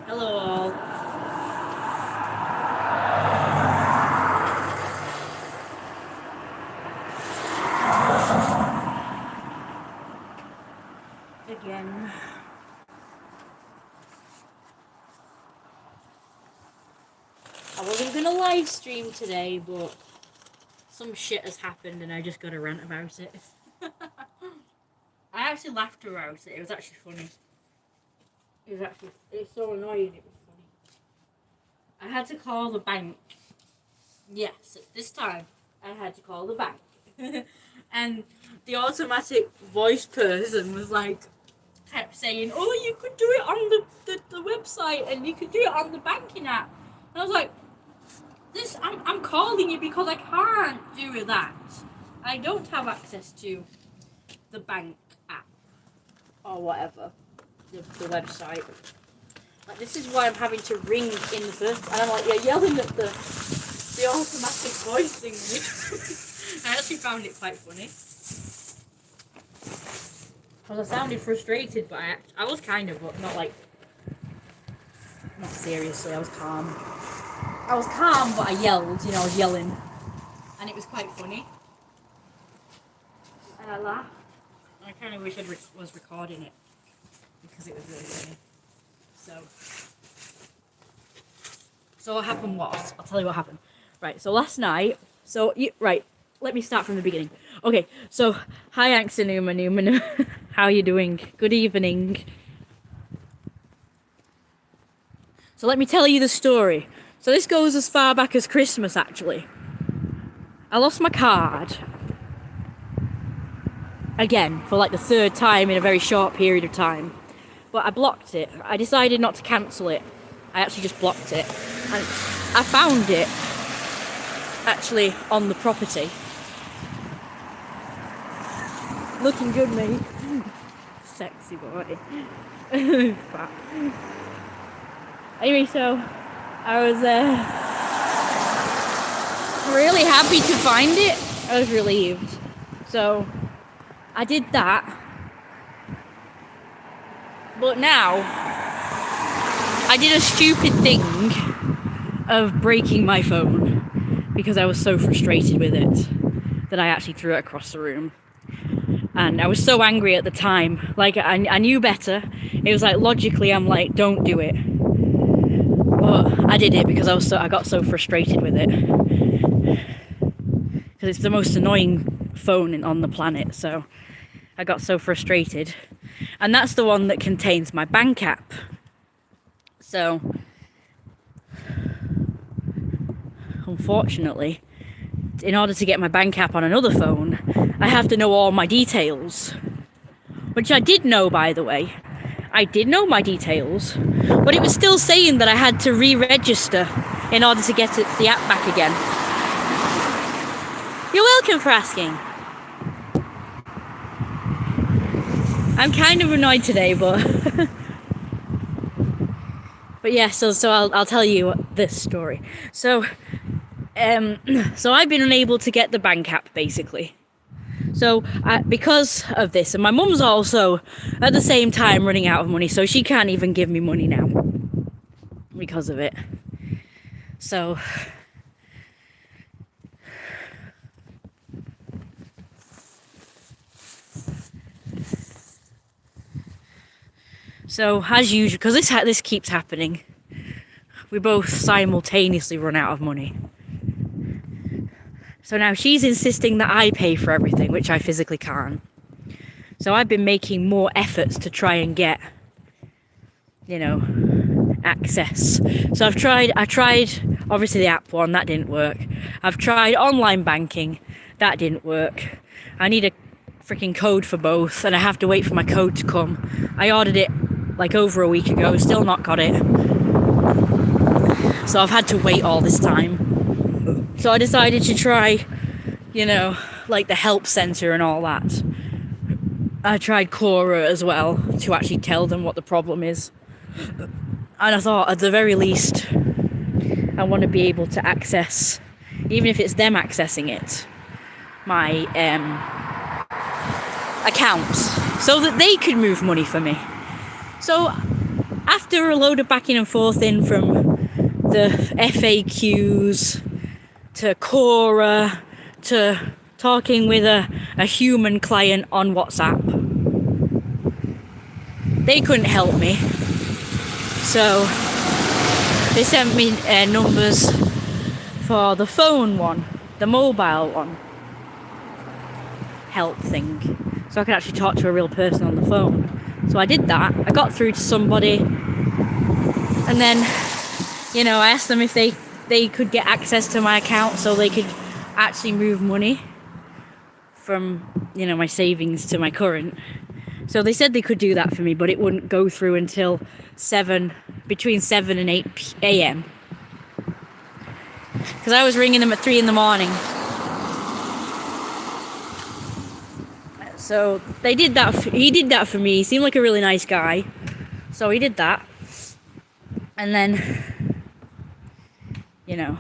Hello all. Again. I wasn't gonna live stream today, but some shit has happened and I just got to rant about it. I actually laughed about it. It was actually funny. It's so annoying. It was funny. I had to call the bank. Yes, at this time I had to call the bank. And the automatic voice person was like, kept saying, "Oh, you could do it on the website and you could do it on the banking app." And I was like, I'm calling you because I can't do that. I don't have access to the bank app or whatever, the website. Like, this is why I'm having to ring in the first. And I'm like, you're yelling at the automatic voice thing. I actually found it quite funny. Because I sounded frustrated, but I was kind of, but not seriously. I was calm. But I yelled. I was yelling, and it was quite funny. And I laughed. And I kind of wish I was recording it because it was really funny. So what happened was, I'll tell you what happened. Right. So last night. Right. Let me start from the beginning. Okay. So hi, Numa. How are you doing? Good evening. So let me tell you the story. So this goes as far back as Christmas, actually. I lost my card. Again, for like the third time in a very short period of time. But I blocked it. I decided not to cancel it. I actually just blocked it. And I found it, actually, on the property. Looking good, mate. Sexy boy. Fat. Anyway, so I was really happy to find it. I was relieved. So I did that. But now I did a stupid thing of breaking my phone because I was so frustrated with it that I actually threw it across the room. And I was so angry at the time. Like, I knew better. It was like, logically, I'm like, don't do it. But I did it because I got so frustrated with it. Because it's the most annoying phone on the planet. So I got so frustrated. And that's the one that contains my bank app. So, unfortunately, in order to get my bank app on another phone, I have to know all my details. Which I did know, by the way. I did know my details. But it was still saying that I had to re-register in order to get the app back again. You're welcome for asking. I'm kind of annoyed today, but... but yeah, so I'll tell you this story. So I've been unable to get the bank app, basically. So because of this, and my mum's also at the same time running out of money, so she can't even give me money now because of it. So as usual, because this keeps happening, we both simultaneously run out of money. So now she's insisting that I pay for everything, which I physically can't. So I've been making more efforts to try and get, access. So I tried obviously the app one, that didn't work. I've tried online banking, that didn't work. I need a freaking code for both, and I have to wait for my code to come. I ordered it like over a week ago, still not got it. So I've had to wait all this time. So I decided to try, like the help centre and all that. I tried Quora as well to actually tell them what the problem is. And I thought, at the very least, I want to be able to access, even if it's them accessing it, my accounts, so that they could move money for me. So after a load of backing and forth in from the FAQs to Quora to talking with a human client on WhatsApp, they couldn't help me. So they sent me numbers for the phone one, the mobile one, help thing, so I could actually talk to a real person on the phone. So I did that. I got through to somebody, and then, you know, I asked them if they could get access to my account so they could actually move money from, you know, my savings to my current. So they said they could do that for me, but it wouldn't go through until between 7 and 8 a.m. Because I was ringing them at 3 in the morning. So they did that. He did that for me. He seemed like a really nice guy. So he did that. And then, you know,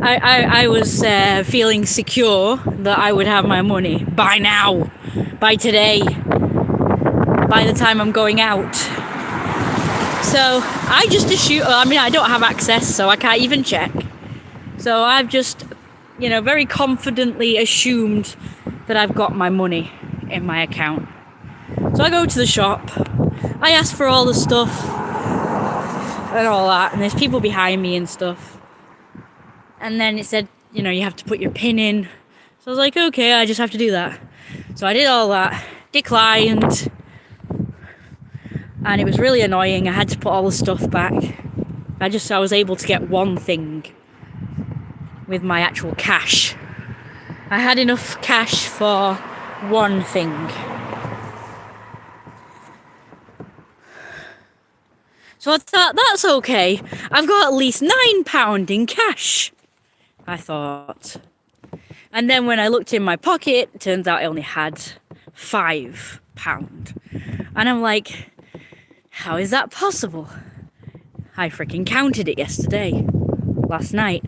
I was feeling secure that I would have my money by now, by today, by the time I'm going out. So I just assume, I mean, I don't have access, so I can't even check. So I've just, you know, very confidently assumed that I've got my money in my account. So I go to the shop, I ask for all the stuff and all that, and there's people behind me and stuff. And then it said, you know, you have to put your PIN in. So I was like, okay, I just have to do that. So I did all that, declined, and it was really annoying. I had to put all the stuff back. I was able to get one thing with my actual cash. I had enough cash for one thing. So I thought, that's okay. I've got at least £9 in cash, I thought. And then when I looked in my pocket, it turns out I only had £5. And I'm like, how is that possible? I freaking counted it last night.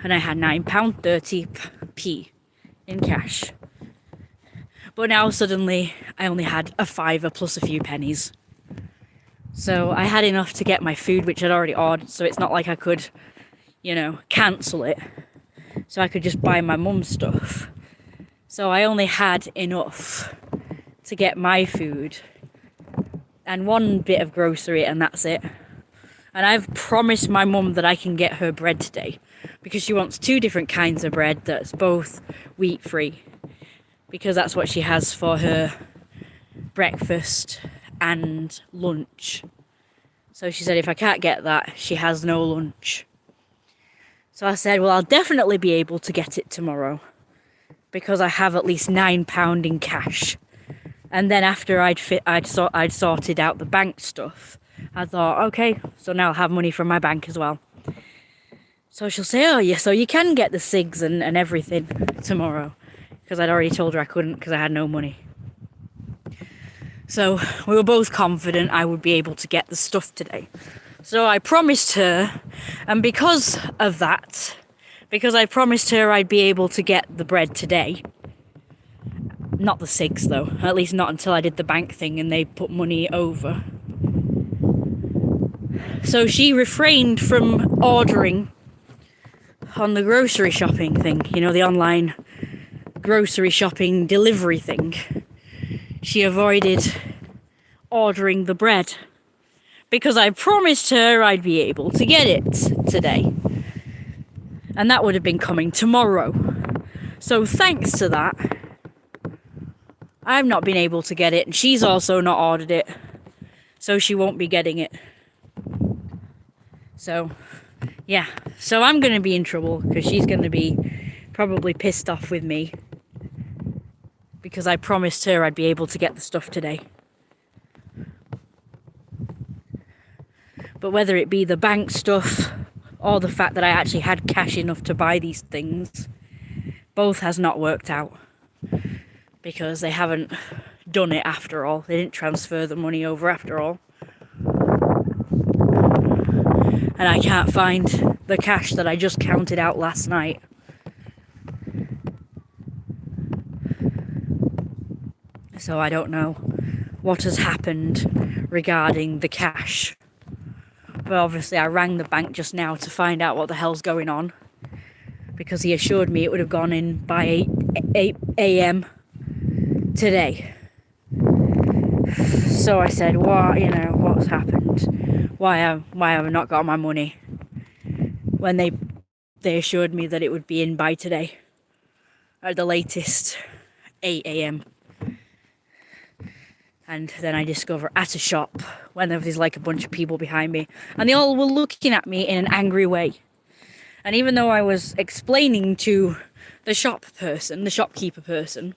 And I had £9.30 in cash. But now suddenly I only had a fiver plus a few pennies. So I had enough to get my food, which I'd already ordered, so it's not like I could, you know, cancel it. So I could just buy my mum's stuff. So I only had enough to get my food and one bit of grocery, and that's it. And I've promised my mum that I can get her bread today, because she wants 2 different kinds of bread that's both wheat-free, because that's what she has for her breakfast and lunch. So she said if I can't get that, she has no lunch. So I said, well, I'll definitely be able to get it tomorrow, because I have at least £9 in cash. And then after I'd sorted out the bank stuff, I thought, okay, so now I'll have money from my bank as well. So she'll say, oh yeah, so you can get the cigs and everything tomorrow, because I'd already told her I couldn't because I had no money. So we were both confident I would be able to get the stuff today. So I promised her, and because of that, because I promised her I'd be able to get the bread today, not the cigs though, at least not until I did the bank thing and they put money over. So she refrained from ordering on the grocery shopping thing, you know, the online grocery shopping delivery thing. She avoided ordering the bread because I promised her I'd be able to get it today. And that would have been coming tomorrow. So thanks to that, I've not been able to get it, and she's also not ordered it, so she won't be getting it. So, yeah. So I'm going to be in trouble, because she's going to be probably pissed off with me, because I promised her I'd be able to get the stuff today. But whether it be the bank stuff or the fact that I actually had cash enough to buy these things, both has not worked out, because they haven't done it after all. They didn't transfer the money over after all. And I can't find the cash that I just counted out last night. So I don't know what has happened regarding the cash. But obviously I rang the bank just now to find out what the hell's going on, because he assured me it would have gone in by 8 a.m. today. So I said, what, what's happened? Why have I not got my money? When they assured me that it would be in by today. At the latest, 8 a.m. And then I discover at a shop, when there was like a bunch of people behind me, and they all were looking at me in an angry way. And even though I was explaining to the shopkeeper person,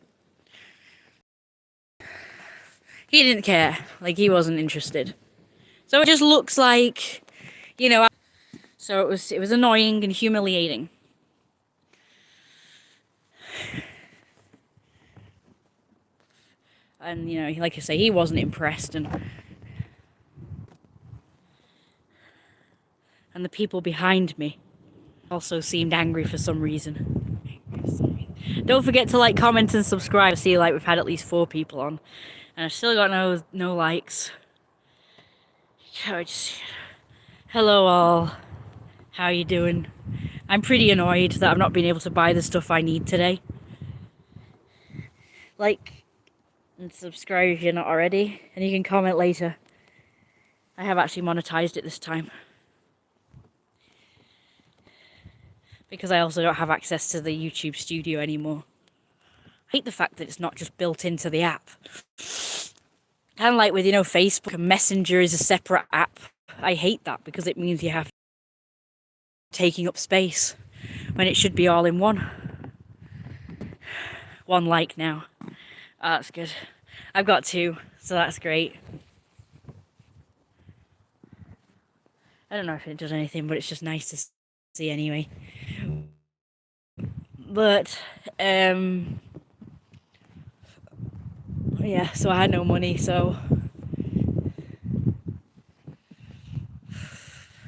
he didn't care. Like, he wasn't interested. So it just looks like, so it was annoying and humiliating. And, like I say, he wasn't impressed. And the people behind me also seemed angry for some reason. Don't forget to like, comment, and subscribe. I see we've had at least 4 people on. And I've still got no likes. Hello all. How you doing? I'm pretty annoyed that I've not been able to buy the stuff I need today. Like and subscribe if you're not already, and you can comment later. I have actually monetized it this time, because I also don't have access to the YouTube studio anymore. I hate the fact that it's not just built into the app. Kind of like with, Facebook and Messenger is a separate app. I hate that, because it means you have taking up space when it should be all in one. 1 like now. Oh, that's good. I've got 2, so that's great. I don't know if it does anything, but it's just nice to see anyway. But, yeah, so I had no money, so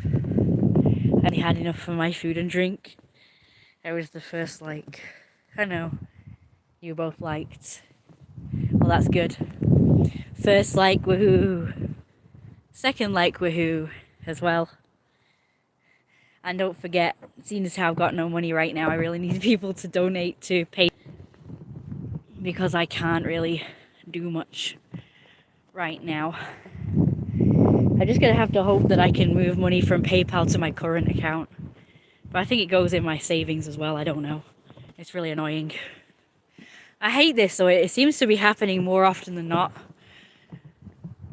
I only had enough for my food and drink. It was the first like, I know, you both liked. Well, that's good. First like, woohoo. Second like, woohoo, as well. And don't forget, seeing as how I've got no money right now, I really need people to donate to pay, because I can't really do much right now. I'm just gonna have to hope that I can move money from PayPal to my current account. But I think it goes in my savings as well, I don't know. It's really annoying. I hate this, though. It seems to be happening more often than not,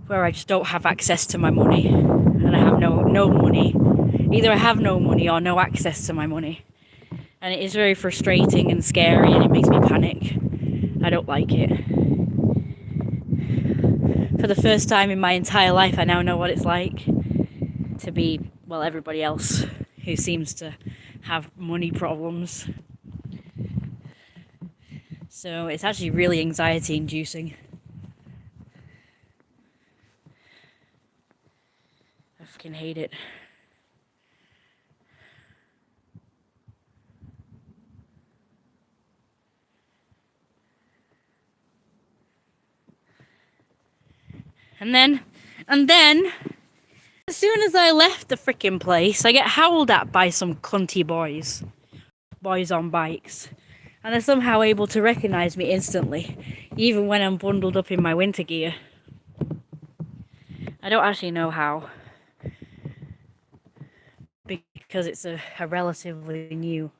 where I just don't have access to my money, and I have no money. Either I have no money or no access to my money. And it is very frustrating and scary, and it makes me panic. I don't like it. For the first time in my entire life, I now know what it's like to be, well, everybody else who seems to have money problems. So it's actually really anxiety inducing. I fucking hate it. And then, as soon as I left the frickin' place, I get howled at by some cunty boys on bikes. And they're somehow able to recognise me instantly, even when I'm bundled up in my winter gear. I don't actually know how, because it's a relatively new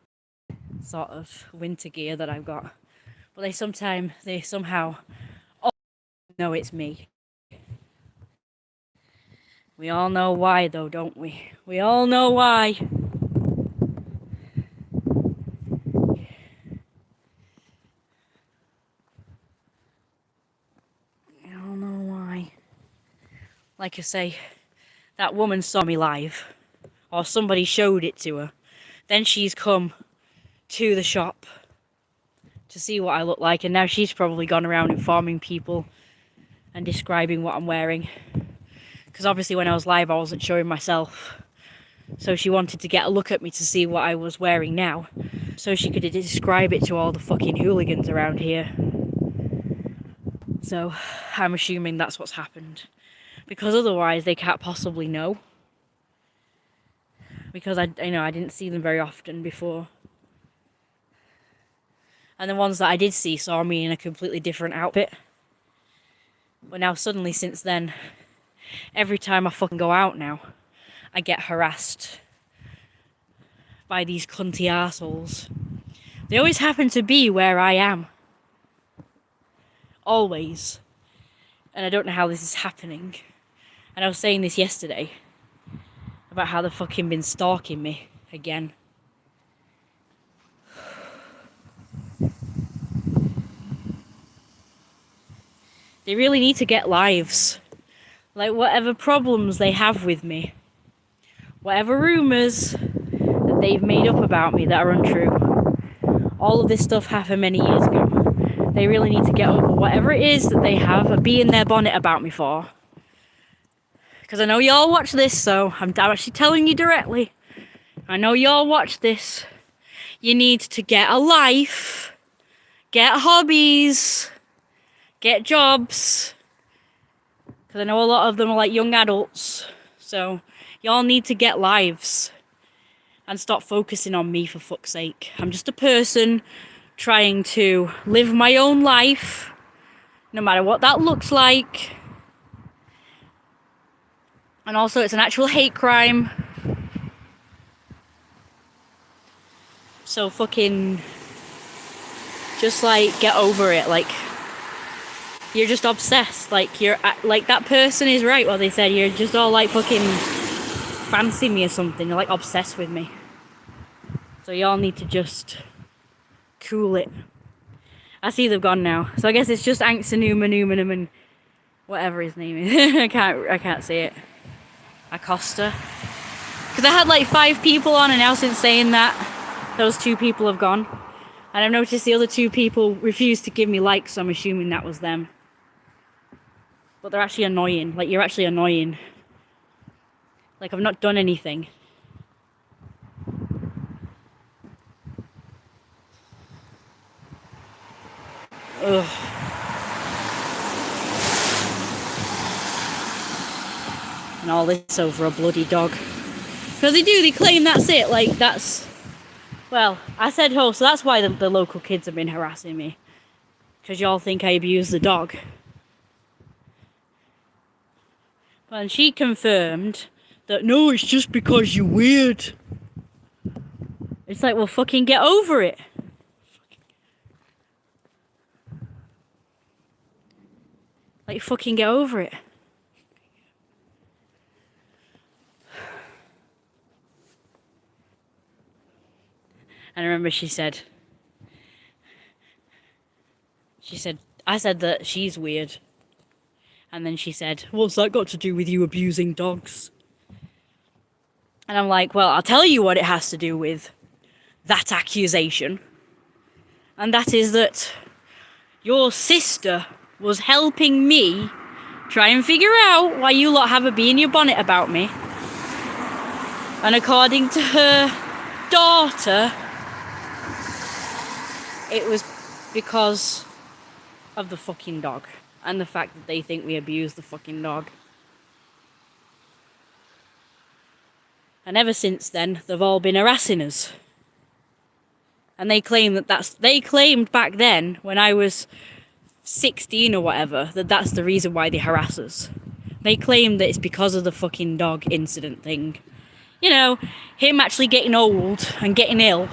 sort of winter gear that I've got. But they somehow all know it's me. We all know why, though, don't we? We all know why. Like I say, that woman saw me live, or somebody showed it to her. Then she's come to the shop to see what I look like, and now she's probably gone around informing people and describing what I'm wearing. Because obviously when I was live, I wasn't showing myself. So she wanted to get a look at me to see what I was wearing now, so she could describe it to all the fucking hooligans around here. So I'm assuming that's what's happened. Because otherwise they can't possibly know. Because I didn't see them very often before. And the ones that I did see saw me in a completely different outfit. But now suddenly since then, every time I fucking go out now, I get harassed by these cunty arseholes. They always happen to be where I am. Always. And I don't know how this is happening. And I was saying this yesterday about how they've fucking been stalking me again. They really need to get lives. Like, whatever problems they have with me, whatever rumours that they've made up about me that are untrue, all of this stuff happened many years ago. They really need to get over whatever it is that they have a bee in their bonnet about me for. Because I know y'all watch this, so I'm actually telling you directly. I know y'all watch this. You need to get a life, get hobbies, get jobs. Because I know a lot of them are like young adults. So y'all need to get lives. And stop focusing on me, for fuck's sake. I'm just a person trying to live my own life. No matter what that looks like. And also it's an actual hate crime. So fucking just like get over it. Like, you're just obsessed. Like, you're like, that person is right what they said. You're just all like fucking fancy me or something. You're like obsessed with me. So y'all need to just cool it. I see they've gone now. So I guess it's just Newman and whatever his name is. I can't say it. Acosta. Because I had like 5 people on, and now since saying that, those 2 people have gone. And I've noticed the other 2 people refused to give me likes, so I'm assuming that was them. But they're actually annoying. Like, you're actually annoying. Like, I've not done anything. Ugh. And all this over a bloody dog. Because they claim that's it. Like, that's... Well, I said, oh, so that's why the local kids have been harassing me. Because y'all think I abuse the dog. And she confirmed that, no, it's just because you're weird. It's like, well, fucking get over it. Like, fucking get over it. And I remember she said, I said that she's weird. And then she said, what's that got to do with you abusing dogs? And I'm like, well, I'll tell you what it has to do with that accusation. And that is that your sister was helping me try and figure out why you lot have a bee in your bonnet about me. And according to her daughter, it was because of the fucking dog. And the fact that they think we abuse the fucking dog. And ever since then, they've all been harassing us. And they claim they claimed back then, when I was 16 or whatever, that that's the reason why they harass us. They claim that it's because of the fucking dog incident thing. You know, him actually getting old and getting ill.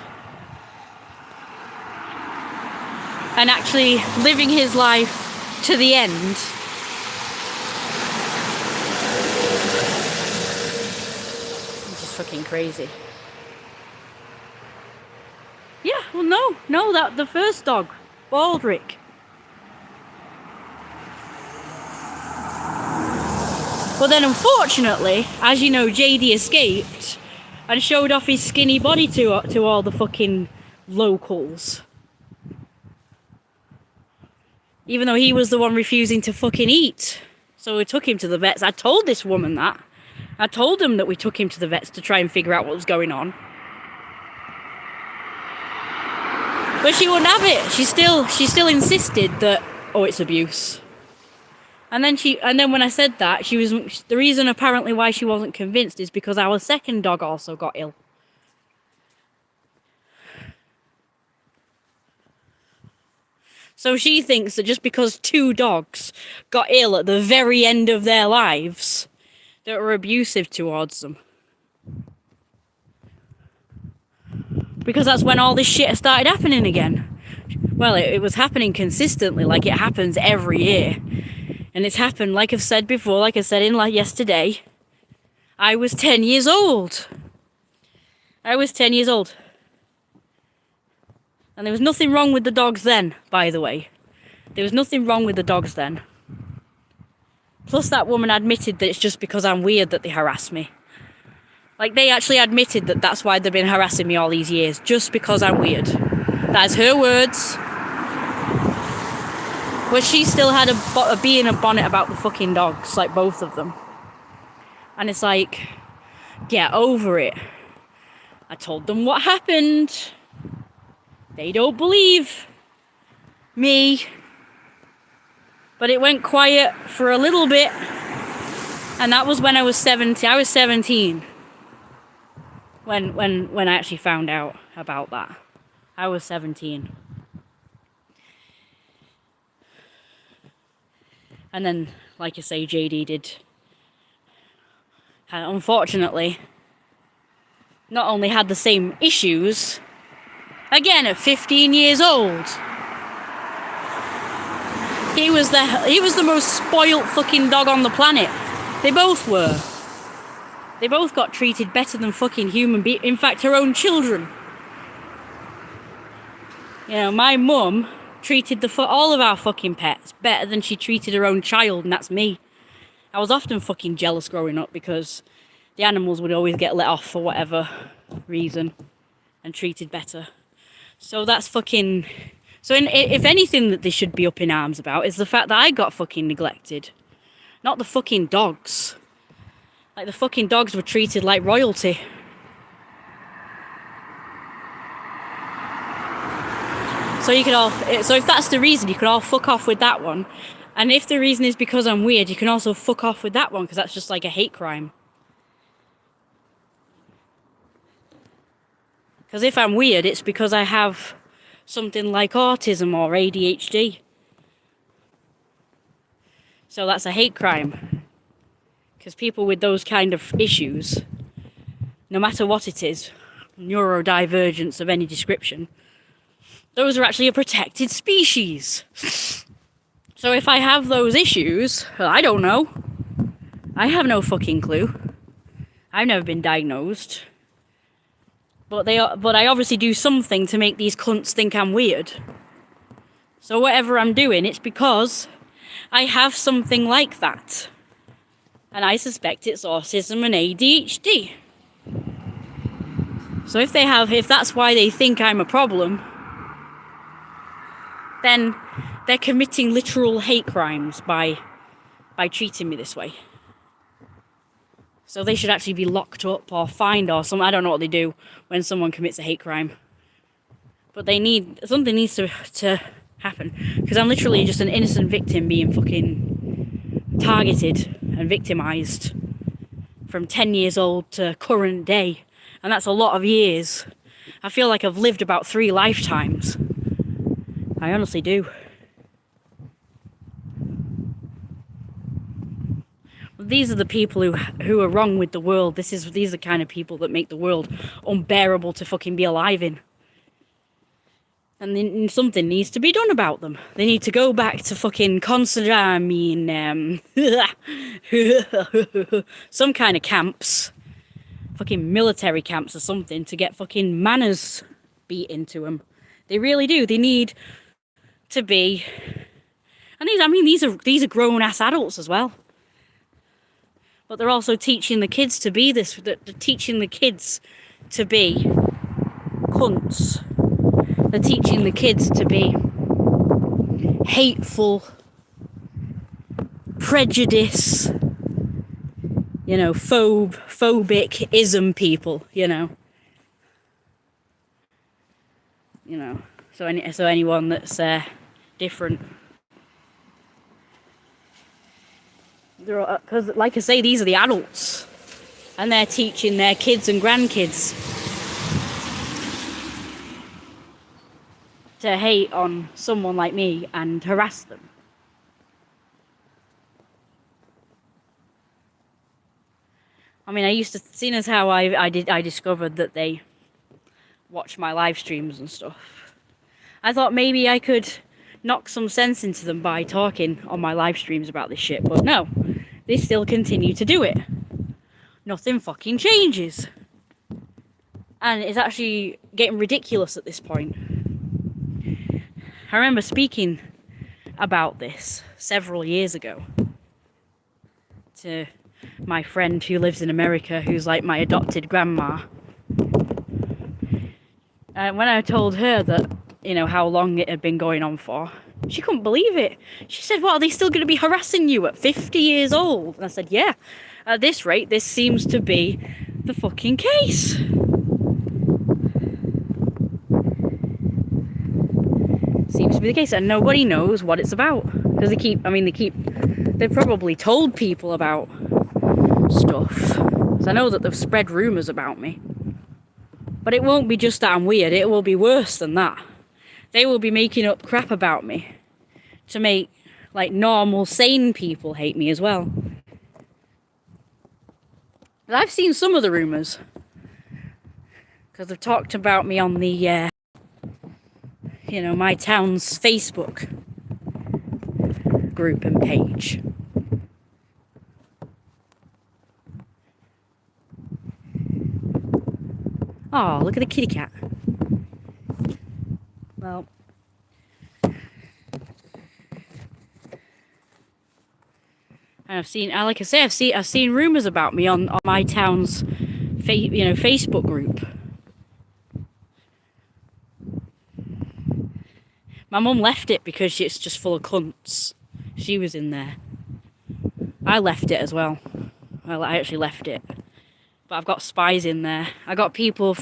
And actually living his life to the end. It's just fucking crazy. Yeah, well no, that the first dog, Baldrick. But then unfortunately, as you know, JD escaped and showed off his skinny body to all the fucking locals. Even though he was the one refusing to fucking eat. So we took him to the vets. I told this woman that. I told them that we took him to the vets to try and figure out what was going on. But she wouldn't have it. She still insisted that, oh, it's abuse. And then when I said that, the reason apparently why she wasn't convinced is because our second dog also got ill. So she thinks that just because 2 dogs got ill at the very end of their lives, that were abusive towards them. Because that's when all this shit started happening again. Well, it was happening consistently, like it happens every year. And it's happened, like I've said before, like I said yesterday, I was 10 years old. I was 10 years old. And there was nothing wrong with the dogs then, by the way. There was nothing wrong with the dogs then. Plus that woman admitted that it's just because I'm weird that they harass me. Like, they actually admitted that that's why they've been harassing me all these years, just because I'm weird. That's her words. But she still had a bee in a bonnet about the fucking dogs, like both of them. And it's like, get over it. I told them what happened. They don't believe me. But it went quiet for a little bit. And that was when I was 17. I was 17 when I actually found out about that. I was 17. And then, like I say, JD unfortunately, not only had the same issues, again at 15 years old. He was the most spoilt fucking dog on the planet. They both were. They both got treated better than fucking human beings. In fact, her own children. You know, my mum treated all of our fucking pets better than she treated her own child, and that's me. I was often fucking jealous growing up because the animals would always get let off for whatever reason and treated better. So that's fucking... So if anything that they should be up in arms about is the fact that I got fucking neglected. Not the fucking dogs. Like, the fucking dogs were treated like royalty. So if that's the reason, you could all fuck off with that one. And if the reason is because I'm weird, you can also fuck off with that one, because that's just like a hate crime. Because if I'm weird, it's because I have something like autism or ADHD. So that's a hate crime. Because people with those kind of issues, no matter what it is, neurodivergence of any description, those are actually a protected species. So if I have those issues, well, I don't know. I have no fucking clue. I've never been diagnosed. But I obviously do something to make these cunts think I'm weird. So whatever I'm doing, it's because I have something like that. And I suspect it's autism and ADHD. So if that's why they think I'm a problem, then they're committing literal hate crimes by treating me this way. So they should actually be locked up or fined or something. I don't know what they do when someone commits a hate crime. But something needs to happen. Because I'm literally just an innocent victim being fucking targeted and victimised from 10 years old to current day. And that's a lot of years. I feel like I've lived about 3 lifetimes. I honestly do. These are the people who are wrong with the world. These are the kind of people that make the world unbearable to fucking be alive in. And then something needs to be done about them. They need to go back to fucking some kind of camps. Fucking military camps or something to get fucking manners beat into them. They really do. They need to be... And these are grown-ass adults as well. But they're also teaching the kids to be this. They're teaching the kids to be cunts. They're teaching the kids to be hateful, prejudice, phobic ism people, So anyone that's different. Because, like I say, these are the adults. And they're teaching their kids and grandkids to hate on someone like me and harass them. I mean, I used to, seeing as how I discovered that they watch my live streams and stuff, I thought maybe I could knock some sense into them by talking on my live streams about this shit, but no, they still continue to do it. Nothing fucking changes. And it's actually getting ridiculous at this point. I remember speaking about this several years ago to my friend who lives in America, who's like my adopted grandma. And when I told her that, you know, how long it had been going on for, she couldn't believe it. She said, "What, are they still going to be harassing you at 50 years old?" And I said, "Yeah, at this rate, this seems to be the fucking case." Seems to be the case, and nobody knows what it's about. Because they've probably told people about stuff. So I know that they've spread rumours about me. But it won't be just that I'm weird, it will be worse than that. They will be making up crap about me to make, like, normal, sane people hate me as well. But I've seen some of the rumours. Because they've talked about me on the, my town's Facebook group and page. Oh, look at the kitty cat. Well, and I've seen, like I say, I've seen rumours about me on my town's, Facebook group. My mum left it because it's just full of cunts. She was in there. I left it as well. I actually left it. But I've got spies in there. I got people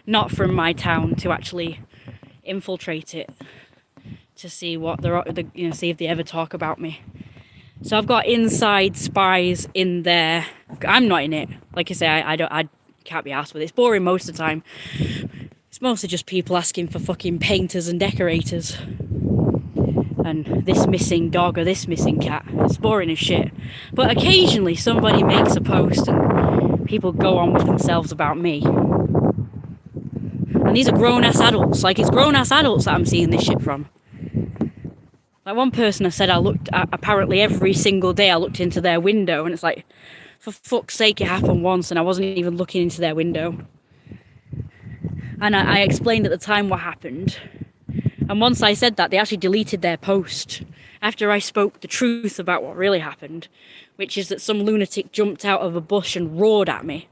not from my town to actually infiltrate it to see what see if they ever talk about me. So I've got inside spies in there. I'm not in it. Like I say, I can't be arsed with it. It's boring most of the time. It's mostly just people asking for fucking painters and decorators. And this missing dog or this missing cat. It's boring as shit. But occasionally somebody makes a post and people go on with themselves about me. And these are grown-ass adults. Like, it's grown-ass adults that I'm seeing this shit from. Like, one person I said apparently every single day I looked into their window, and it's like, for fuck's sake, it happened once and I wasn't even looking into their window. And I explained at the time what happened. And once I said that, they actually deleted their post after I spoke the truth about what really happened, which is that some lunatic jumped out of a bush and roared at me,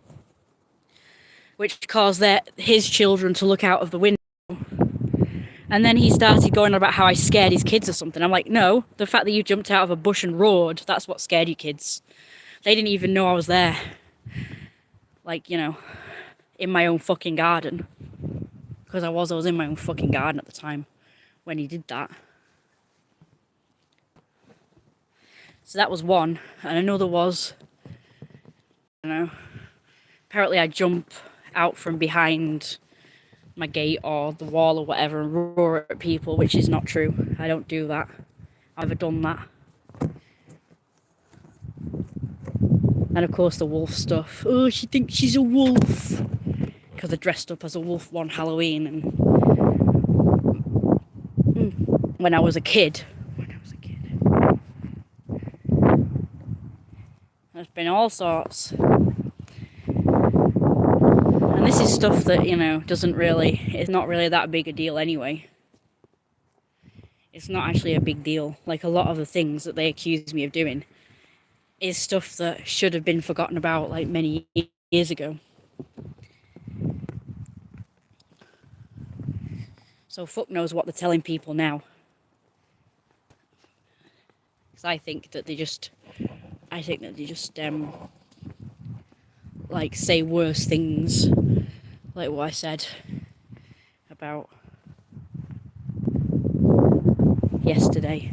which caused his children to look out of the window. And then he started going on about how I scared his kids or something. I'm like, no, the fact that you jumped out of a bush and roared, that's what scared your kids. They didn't even know I was there. Like, in my own fucking garden. Because I was in my own fucking garden at the time when he did that. So that was one. And another was, apparently I jump out from behind my gate or the wall or whatever and roar at people, which is not true. I don't do that. I've never done that. And of course the wolf stuff. Oh, she thinks she's a wolf. Because I dressed up as a wolf one Halloween and when I was a kid. There's been all sorts. And this is stuff that, it's not really that big a deal anyway. It's not actually a big deal. Like, a lot of the things that they accuse me of doing is stuff that should have been forgotten about, like, many years ago. So fuck knows what they're telling people now. Because I think that they just say worse things, like what I said about yesterday.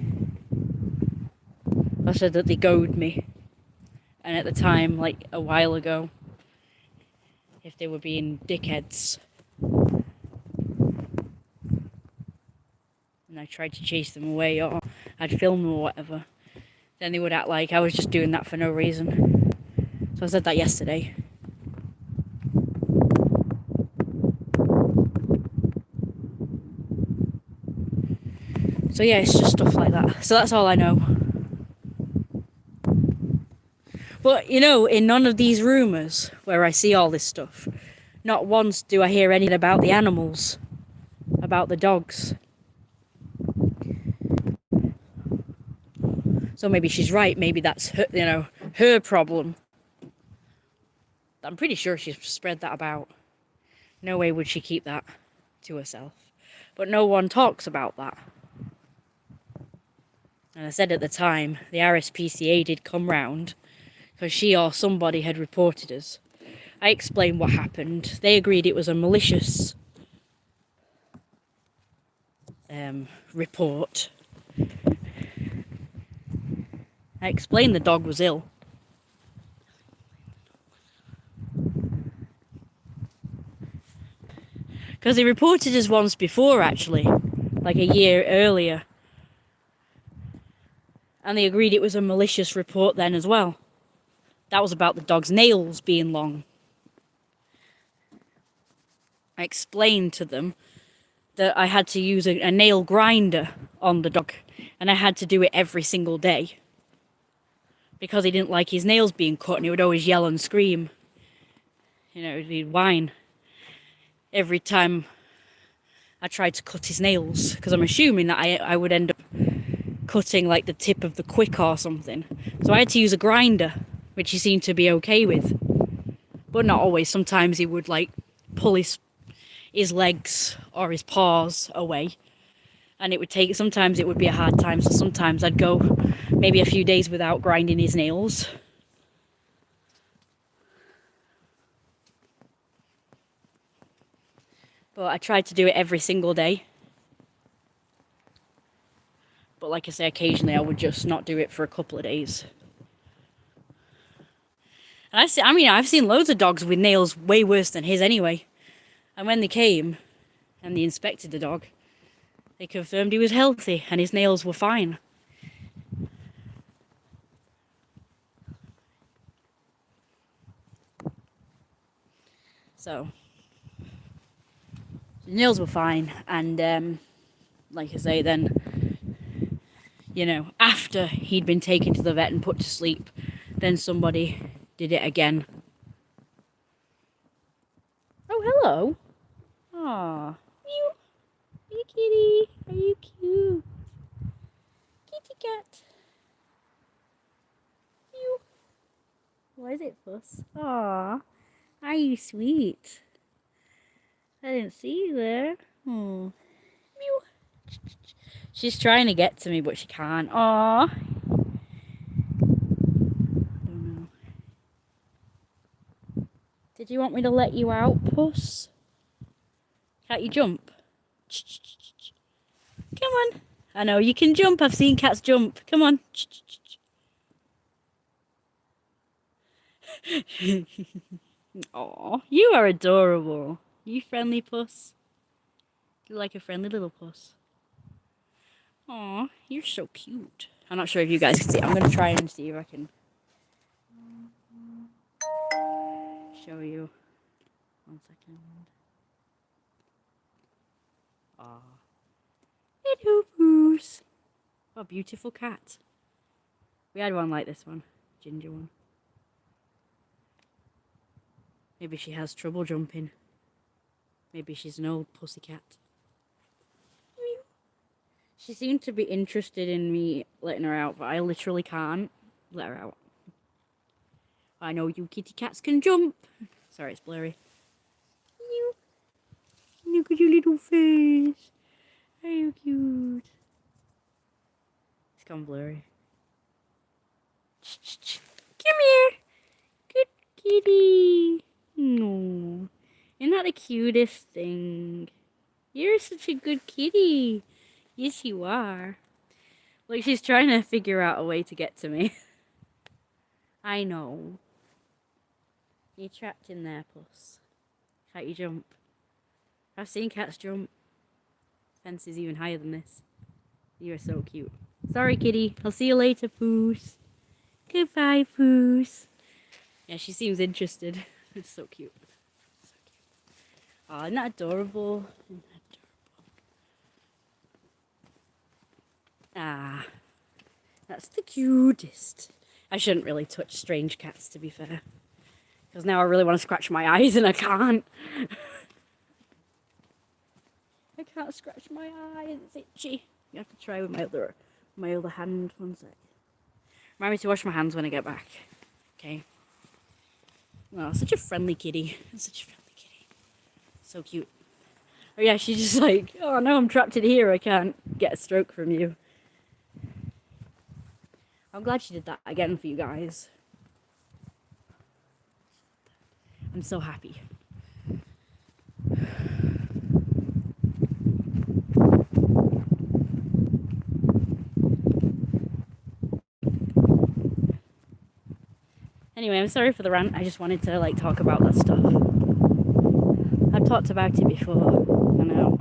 I said that they goad me And at the time, like a while ago, if they were being dickheads and I tried to chase them away or I'd film them or whatever, then they would act like I was just doing that for no reason. So I said that yesterday. So yeah, it's just stuff like that. So that's all I know. But you know, in none of these rumours where I see all this stuff, not once do I hear anything about the animals, about the dogs. So maybe she's right. Maybe that's her, you know, her problem. I'm pretty sure she's spread that about. No way would she keep that to herself. But no one talks about that. And I said at the time, the RSPCA did come round because she or somebody had reported us. I explained what happened. They agreed it was a malicious report. I explained the dog was ill. Because they reported us once before, actually, like a year earlier. And they agreed it was a malicious report then as well. That was about the dog's nails being long. I explained to them that I had to use a nail grinder on the dog, and I had to do it every single day because he didn't like his nails being cut, and he would always yell and scream. You know, he'd whine every time I tried to cut his nails, because I'm assuming that I would end up cutting like the tip of the quick or something. So I had to use a grinder, which he seemed to be okay with, but not always. Sometimes he would like pull his legs or his paws away, and it would take, sometimes it would be a hard time, so sometimes I'd go maybe a few days without grinding his nails. But I tried to do it every single day. But like I say, occasionally I would just not do it for a couple of days. And I've seen loads of dogs with nails way worse than his anyway. And when they came and they inspected the dog, they confirmed he was healthy and his nails were fine. So, his nails were fine, and like I say, then, you know, after he'd been taken to the vet and put to sleep, then somebody did it again. Oh, hello. Aw. You. Hey, kitty. Are you cute? Kitty cat. You. Why is it Fuss? Aw. Are you sweet? I didn't see you there. Oh. Mew. She's trying to get to me, but she can't. Aw. Don't know. Did you want me to let you out, Puss? Can't you jump? Come on. I know, you can jump. I've seen cats jump. Come on. Aw, you are adorable. You friendly, Puss? You're like a friendly little puss. Aw, you're so cute. I'm not sure if you guys can see. I'm going to try and see if I can show you. 1 second. Aw. Hello, Puss. What a beautiful cat. We had one like this one. Ginger one. Maybe she has trouble jumping. Maybe she's an old pussy cat. She seemed to be interested in me letting her out, but I literally can't let her out. I know you kitty cats can jump. Sorry, it's blurry. Look at your little face. Are you cute? It's gone blurry. Come here. Good kitty. No. You're not the cutest thing. You're such a good kitty. Yes, you are. Like, she's trying to figure out a way to get to me. I know. You're trapped in there, puss. Can't you jump? I've seen cats jump. Fence is even higher than this. You are so cute. Sorry, kitty. I'll see you later, Poos. Goodbye, Poos. Yeah, she seems interested. It's so cute. So cute. Oh, isn't that adorable? Isn't that adorable? Ah, that's the cutest. I shouldn't really touch strange cats, to be fair. Because now I really want to scratch my eyes and I can't. I can't scratch my eye, it's itchy. You have to try with my other hand. One sec. Remind me to wash my hands when I get back. Okay. Oh, such a friendly kitty. Such a friendly kitty. So cute. Oh yeah, she's just like, oh no, I'm trapped in here. I can't get a stroke from you. I'm glad she did that again for you guys. I'm so happy. Anyway, I'm sorry for the rant. I just wanted to like talk about that stuff. I've talked about it before. I know.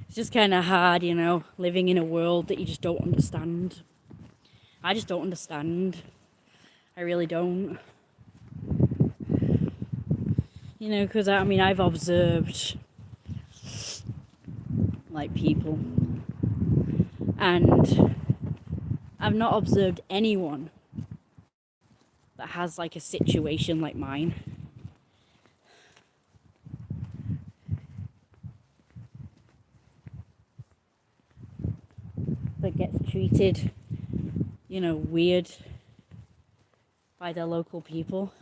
It's just kind of hard, you know, living in a world that you just don't understand. I just don't understand. I really don't. You know, because I mean, I've observed like people, and I've not observed anyone that has like a situation like mine. That gets treated, you know, weird by their local people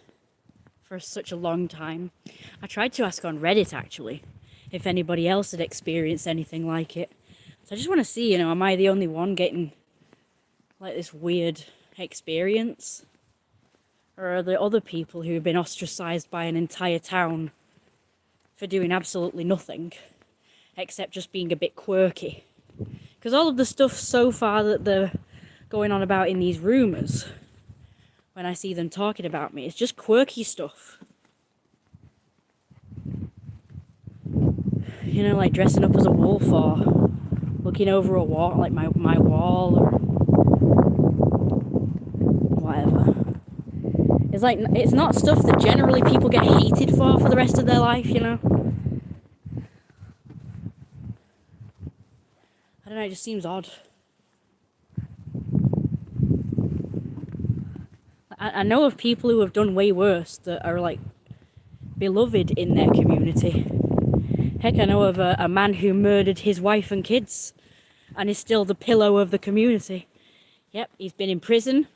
for such a long time. I tried to ask on Reddit actually if anybody else had experienced anything like it. So I just want to see, you know, am I the only one getting like this weird experience? Or are there other people who have been ostracized by an entire town for doing absolutely nothing except just being a bit quirky? Because all of the stuff so far that they're going on about in these rumours, when I see them talking about me, it's just quirky stuff. You know, like dressing up as a wolf or looking over a wall, like my wall or whatever. It's like, it's not stuff that generally people get hated for the rest of their life, you know? I don't know, it just seems odd. I know of people who have done way worse that are like beloved in their community. Heck, I know of a man who murdered his wife and kids and is still the pillow of the community. Yep, he's been in prison.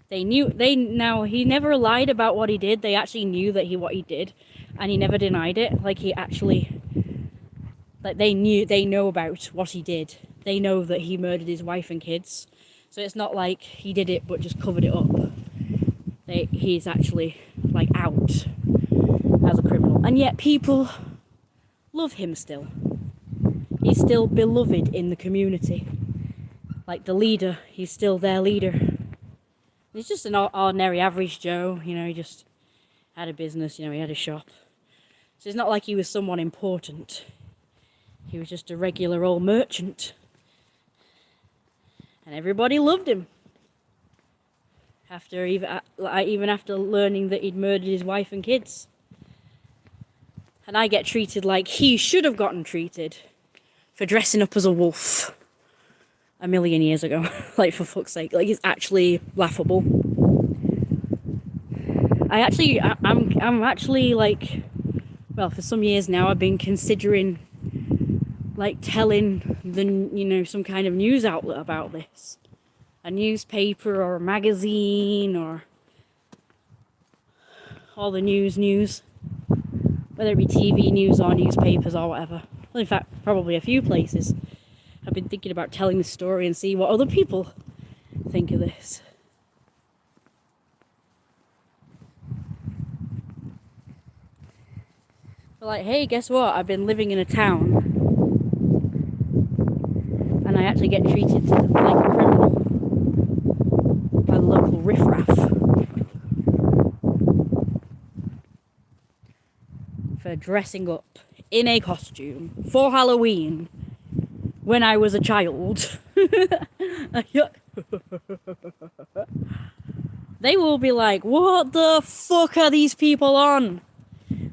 He never lied about what he did. They actually knew what he did, and he never denied it. Like he actually, like they know about what he did. They know that he murdered his wife and kids. So it's not like he did it but just covered it up. He's actually like out as a criminal, and yet people love him still. He's still beloved in the community. Like the leader, he's still their leader. He's just an ordinary average Joe, you know, he just had a business, you know, he had a shop. So it's not like he was someone important. He was just a regular old merchant. And everybody loved him. Even after learning that he'd murdered his wife and kids. And I get treated like he should have gotten treated for dressing up as a wolf a million years ago. Like, for fuck's sake, like, it's actually laughable. I'm actually like, well, for some years now I've been considering like telling some kind of news outlet about this. A newspaper or a magazine or all the news, whether it be TV news or newspapers or whatever. Well, in fact, probably a few places. I've been thinking about telling the story and see what other people think of this. But like, hey, guess what? I've been living in a town, and I actually get treated like a criminal by the local riffraff for dressing up in a costume for Halloween when I was a child. They will be like, what the fuck are these people on?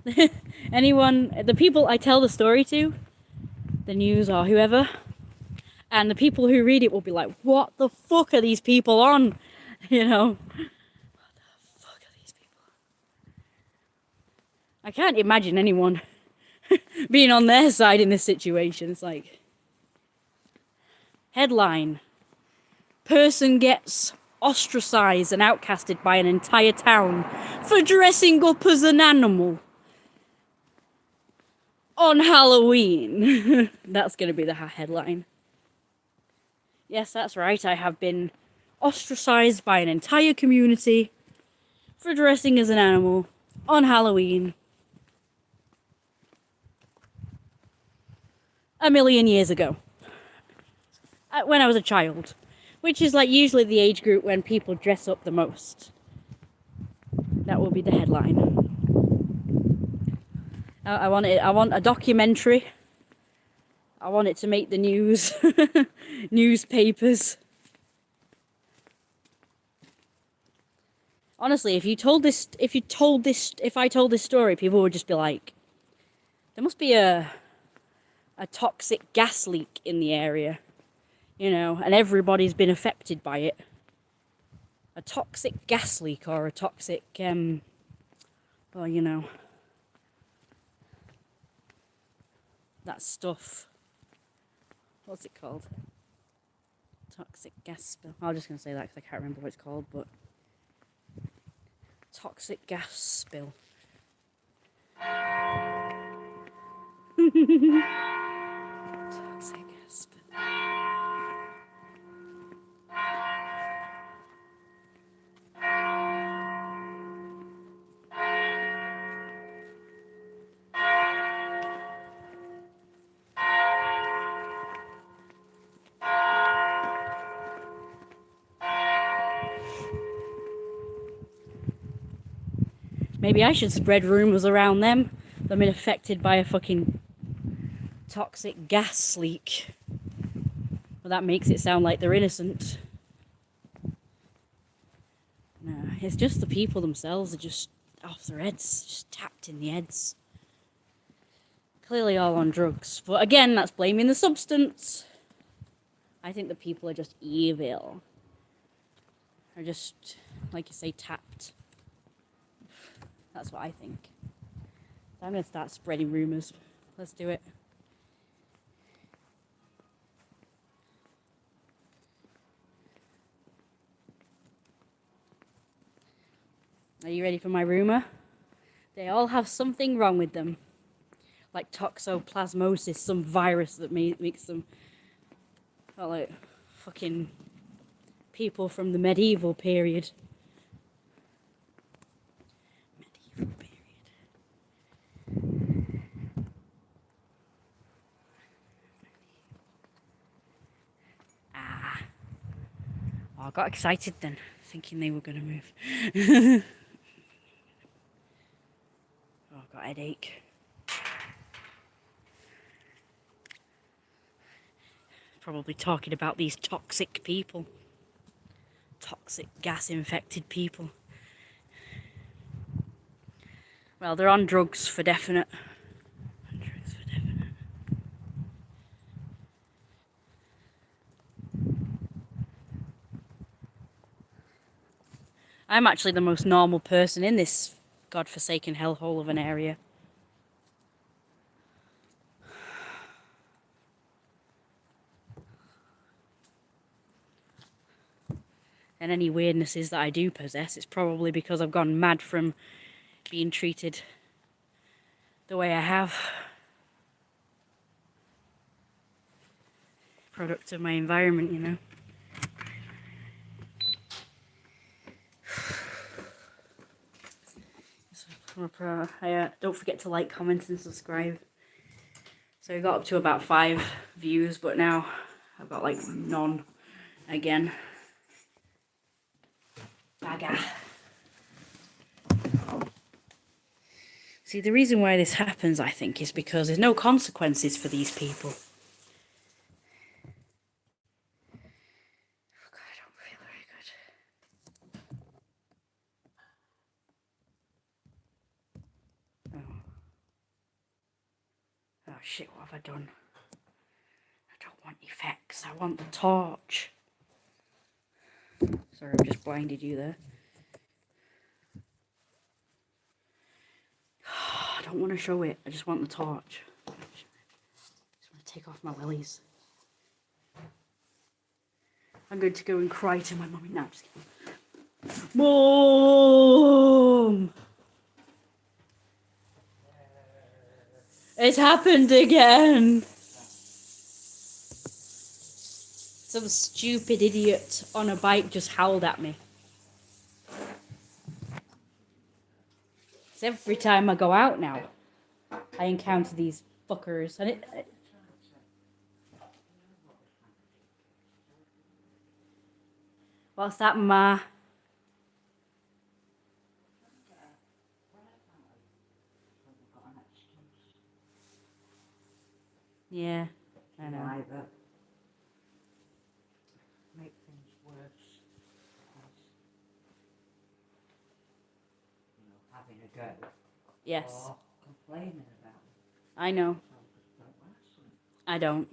The people I tell the story to, the news or whoever, and the people who read it will be like, what the fuck are these people on? You know? What the fuck are these people? I can't imagine anyone being on their side in this situation. It's like, headline, person gets ostracized and outcasted by an entire town for dressing up as an animal on Halloween. That's going to be the headline. Yes, that's right. I have been ostracized by an entire community for dressing as an animal on Halloween. A million years ago. When I was a child. Which is like usually the age group when people dress up the most. That will be the headline. I want a documentary. I want it to make the news. Newspapers. Honestly, if I told this story, people would just be like, there must be a toxic gas leak in the area. You know, and everybody's been affected by it. A toxic gas leak or a toxic, well, you know, that stuff. What's it called? Toxic gas spill. I was just going to say that because I can't remember what it's called, but toxic gas spill. Toxic gas spill. Maybe I should spread rumours around them. They've been affected by a fucking toxic gas leak. Well, that makes it sound like they're innocent. No, it's just the people themselves are just off their heads, just tapped in the heads. Clearly all on drugs. But again, that's blaming the substance. I think the people are just evil. Are just, like you say, tapped. That's what I think. So I'm going to start spreading rumours. Let's do it. Are you ready for my rumour? They all have something wrong with them. Like toxoplasmosis, some virus that makes them... Oh, like fucking people from the medieval period. Medieval period. Oh, I got excited then, thinking they were going to move. Oh, I've got a headache. Probably talking about these toxic people. Toxic gas-infected people. Well, they're on drugs for definite. Drugs for definite. I'm actually the most normal person in this godforsaken hellhole of an area. And any weirdnesses that I do possess, it's probably because I've gone mad from being treated the way I have. Product of my environment, you know. Don't forget to like, comment, and subscribe. So we got up to about 5 views, but now I've got like none again. Bagger. See, the reason why this happens, I think, is because there's no consequences for these people. Oh God, I don't feel very good. Oh shit, what have I done? I don't want effects, I want the torch. Sorry, I've just blinded you there. I don't want to show it, I just want the torch. I just want to take off my wellies. I'm going to go and cry to my mummy now. Just kidding. Mom! It's happened again! Some stupid idiot on a bike just howled at me. It's every time I go out now, I encounter these fuckers. And what's that, Ma? Yeah, I know. Either make things worse, having a go. Yes, Or complaining about it. I know. So just don't listen. I don't.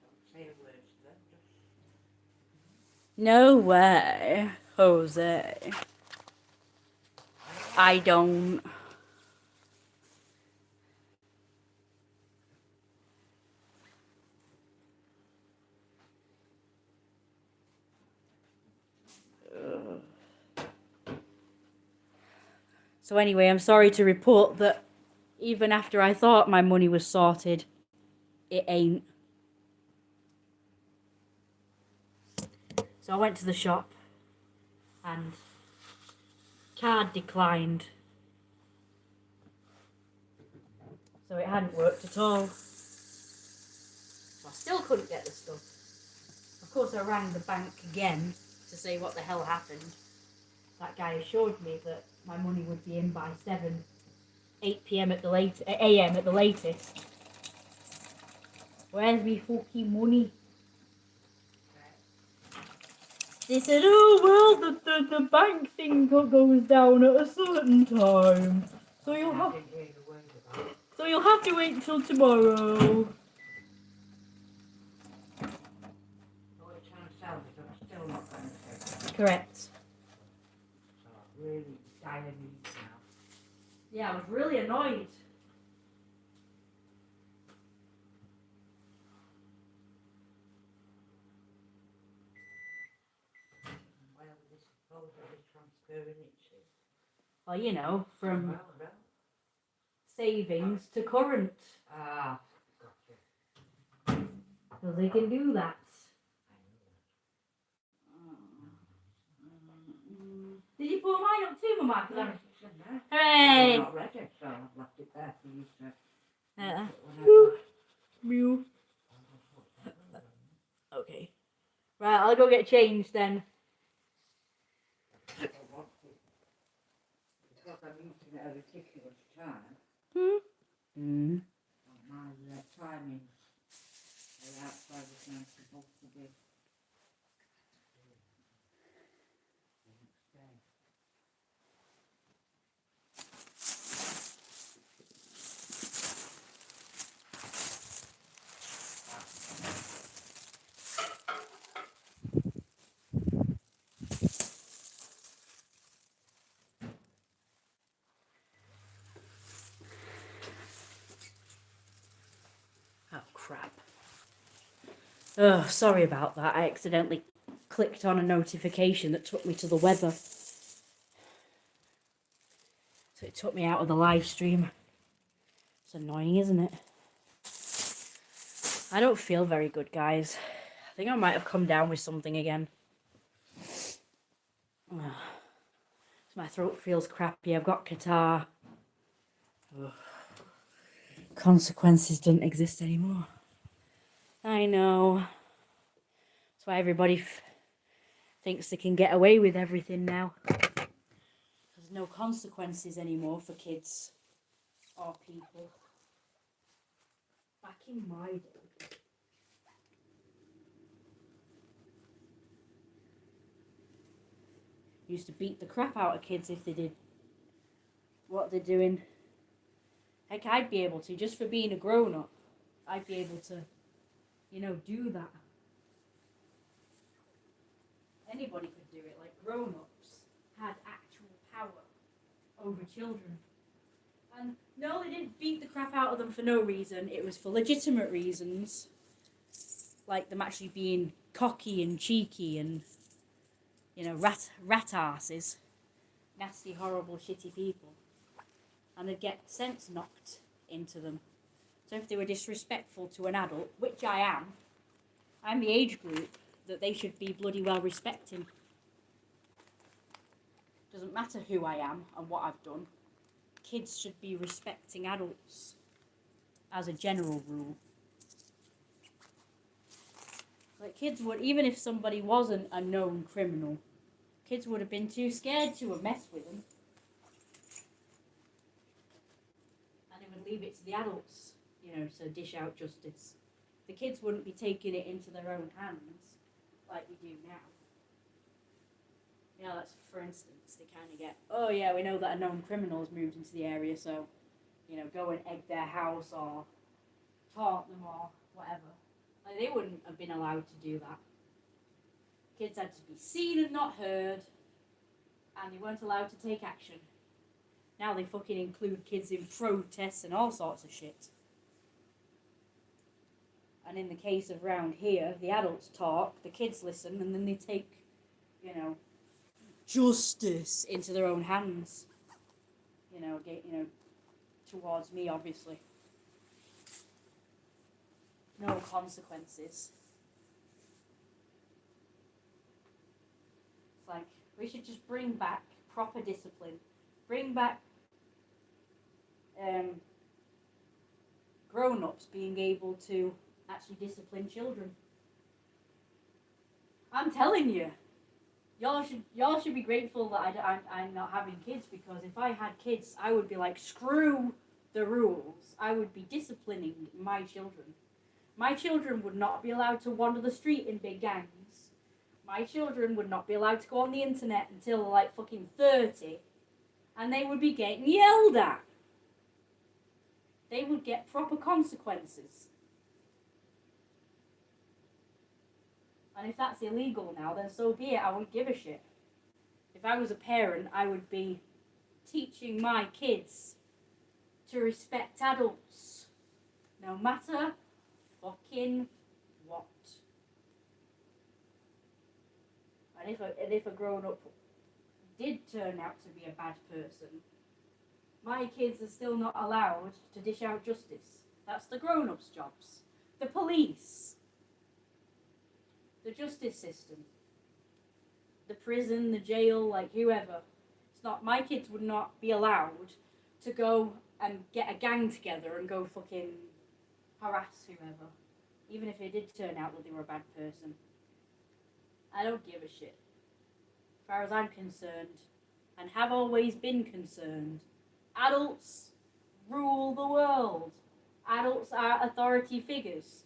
Don't say a word to them. Just No way, Jose. I don't. So anyway, I'm sorry to report that even after I thought my money was sorted, it ain't. So I went to the shop and card declined. So it hadn't worked at all. So I still couldn't get the stuff. Of course I rang the bank again to say what the hell happened. That guy assured me that my money would be in by 8 p.m. at the a.m. at the latest. Where's me fucking money? They said, oh well, the bank thing goes down at a certain time, so you'll I have didn't hear the word about it. to wait till tomorrow. What you're trying to tell me is I'm still not going to take it. Correct. So I'm really dire needs now. Yeah, I was really annoyed. Where will this folder be transferring it to? Well, you know, from Well. savings to current. Ah, gotcha. So they can do that. Did you pull mine up too, Mama? No, it's in there. Hooray! I'm not ready, so I've left it there for you to Yeah. whenever. Mew. Okay. Right, I'll go get changed then. Because I'm using it at a ridiculous time, Hmm. and my timings are outside of when I'm supposed to be. The next day. Oh, crap. Oh, sorry about that. I accidentally clicked on a notification that took me to the weather. So it took me out of the live stream. It's annoying, isn't it? I don't feel very good, guys. I think I might have come down with something again. My throat feels crappy. I've got catarrh. Ugh. Consequences don't exist anymore. I know. That's why everybody thinks they can get away with everything now. There's no consequences anymore for kids or people. Back in my day. Used to beat the crap out of kids if they did what they're doing. Heck, I'd be able to, just for being a grown-up. I'd be able to, do that. Anybody could do it, like grown-ups had actual power over children. And no, they didn't beat the crap out of them for no reason. It was for legitimate reasons. Like them actually being cocky and cheeky and, rat asses. Nasty, horrible, shitty people. And they'd get sense knocked into them. So if they were disrespectful to an adult, which I am, I'm the age group that they should be bloody well respecting. Doesn't matter who I am and what I've done. Kids should be respecting adults as a general rule. Like kids would, even if somebody wasn't a known criminal, kids would have been too scared to have messed with them. And they would leave it to the adults, to dish out justice. The kids wouldn't be taking it into their own hands like we do now. That's for instance, they kind of get, oh yeah, we know that a known criminal has moved into the area, so, go and egg their house or taunt them or whatever. Like, they wouldn't have been allowed to do that. Kids had to be seen and not heard, and they weren't allowed to take action. Now they fucking include kids in protests and all sorts of shit. And in the case of round here, the adults talk, the kids listen, and then they take, justice into their own hands. Towards me, obviously. No consequences. It's like, we should just bring back proper discipline. Bring back grown-ups being able to actually discipline children. I'm telling you, y'all should be grateful that I'm not having kids, because if I had kids, I would be like, screw the rules. I would be disciplining my children. My children would not be allowed to wander the street in big gangs. My children would not be allowed to go on the internet until they're like fucking 30, and they would be getting yelled at. They would get proper consequences. And if that's illegal now, then so be it. I wouldn't give a shit. If I was a parent, I would be teaching my kids to respect adults, no matter fucking what. And if a grown-up did turn out to be a bad person, my kids are still not allowed to dish out justice. That's the grown-ups' jobs. The police. The justice system. The prison, the jail, like whoever. It's not, my kids would not be allowed to go and get a gang together and go fucking harass whoever. Even if it did turn out that they were a bad person. I don't give a shit. As far as I'm concerned, and have always been concerned, adults rule the world. Adults are authority figures.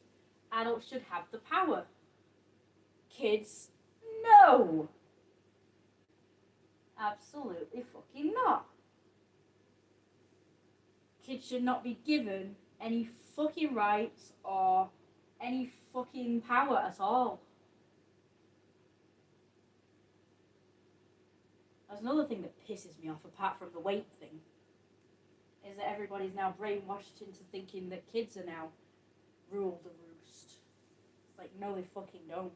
Adults should have the power. Kids, no. Absolutely fucking not. Kids should not be given any fucking rights or any fucking power at all. That's another thing that pisses me off, apart from the weight thing, is that everybody's now brainwashed into thinking that kids are now rule the roost. It's like, no, they fucking don't.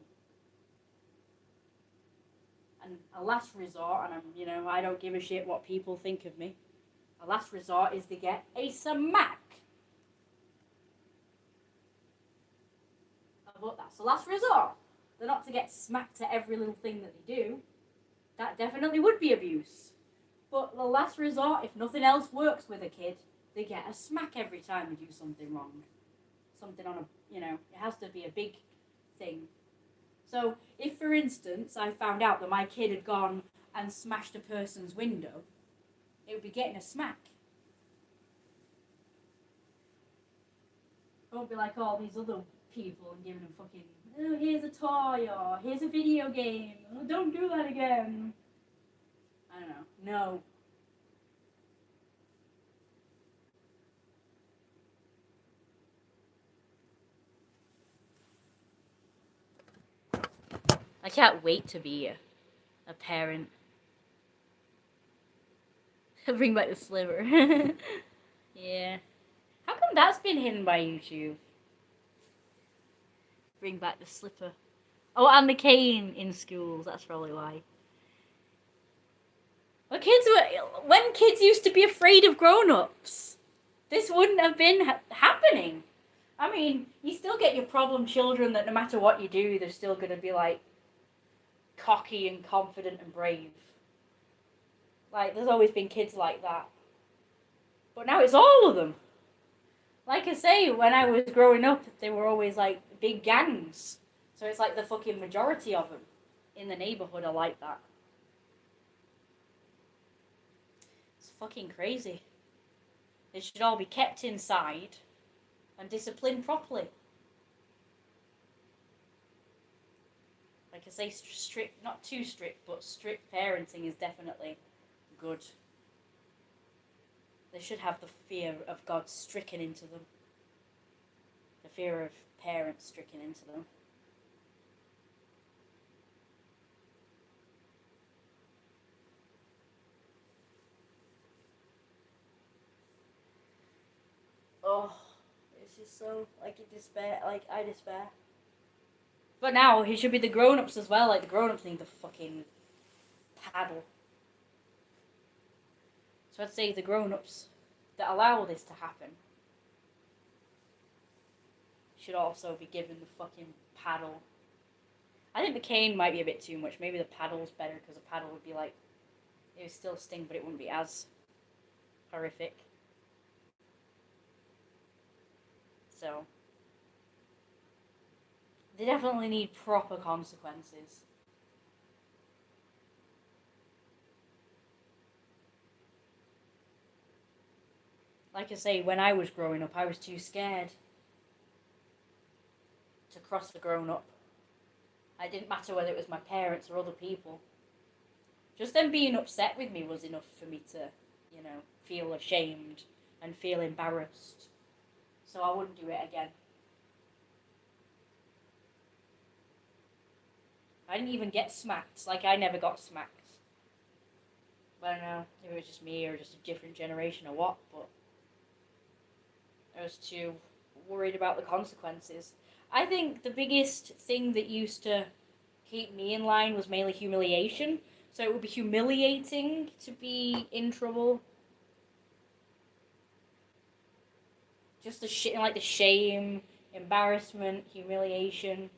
And a last resort, and I don't give a shit what people think of me, a last resort is to get a smack. But that's the last resort. They're not to get smacked at every little thing that they do. That definitely would be abuse. But the last resort, if nothing else works with a kid, they get a smack every time they do something wrong. Something on a, it has to be a big thing. So if, for instance, I found out that my kid had gone and smashed a person's window, it would be getting a smack. It won't be like all these other people and giving them fucking, oh, here's a toy, or here's a video game, oh, don't do that again. I don't know. No. I can't wait to be a parent. Bring back the sliver. Yeah. How come that's been hidden by YouTube? Bring back the slipper. Oh, and the cane in schools. That's probably why. When kids used to be afraid of grown-ups, this wouldn't have been happening. I mean, you still get your problem children that no matter what you do, they're still going to be like cocky and confident and brave. Like, there's always been kids like that. But now it's all of them. Like I say, when I was growing up, they were always like big gangs. So it's like the fucking majority of them in the neighborhood are like that. It's fucking crazy. They should all be kept inside and disciplined properly. Like I say, strict, not too strict, but strict parenting is definitely good. They should have the fear of God stricken into them. The fear of parents stricken into them. Oh, it's just so, like, I despair. But now, he should be the grown-ups as well, like, the grown-ups need the fucking paddle. So I'd say the grown-ups that allow this to happen should also be given the fucking paddle. I think the cane might be a bit too much. Maybe the paddle's better, because the paddle would be like, it would still sting, but it wouldn't be as horrific. So, they definitely need proper consequences. Like I say, when I was growing up, I was too scared to cross the grown-up. It didn't matter whether it was my parents or other people. Just them being upset with me was enough for me to, feel ashamed and feel embarrassed. So I wouldn't do it again. I didn't even get smacked. Like, I never got smacked. I don't know if it was just me or just a different generation or what, but I was too worried about the consequences. I think the biggest thing that used to keep me in line was mainly humiliation. So it would be humiliating to be in trouble. Just the shame, embarrassment, humiliation.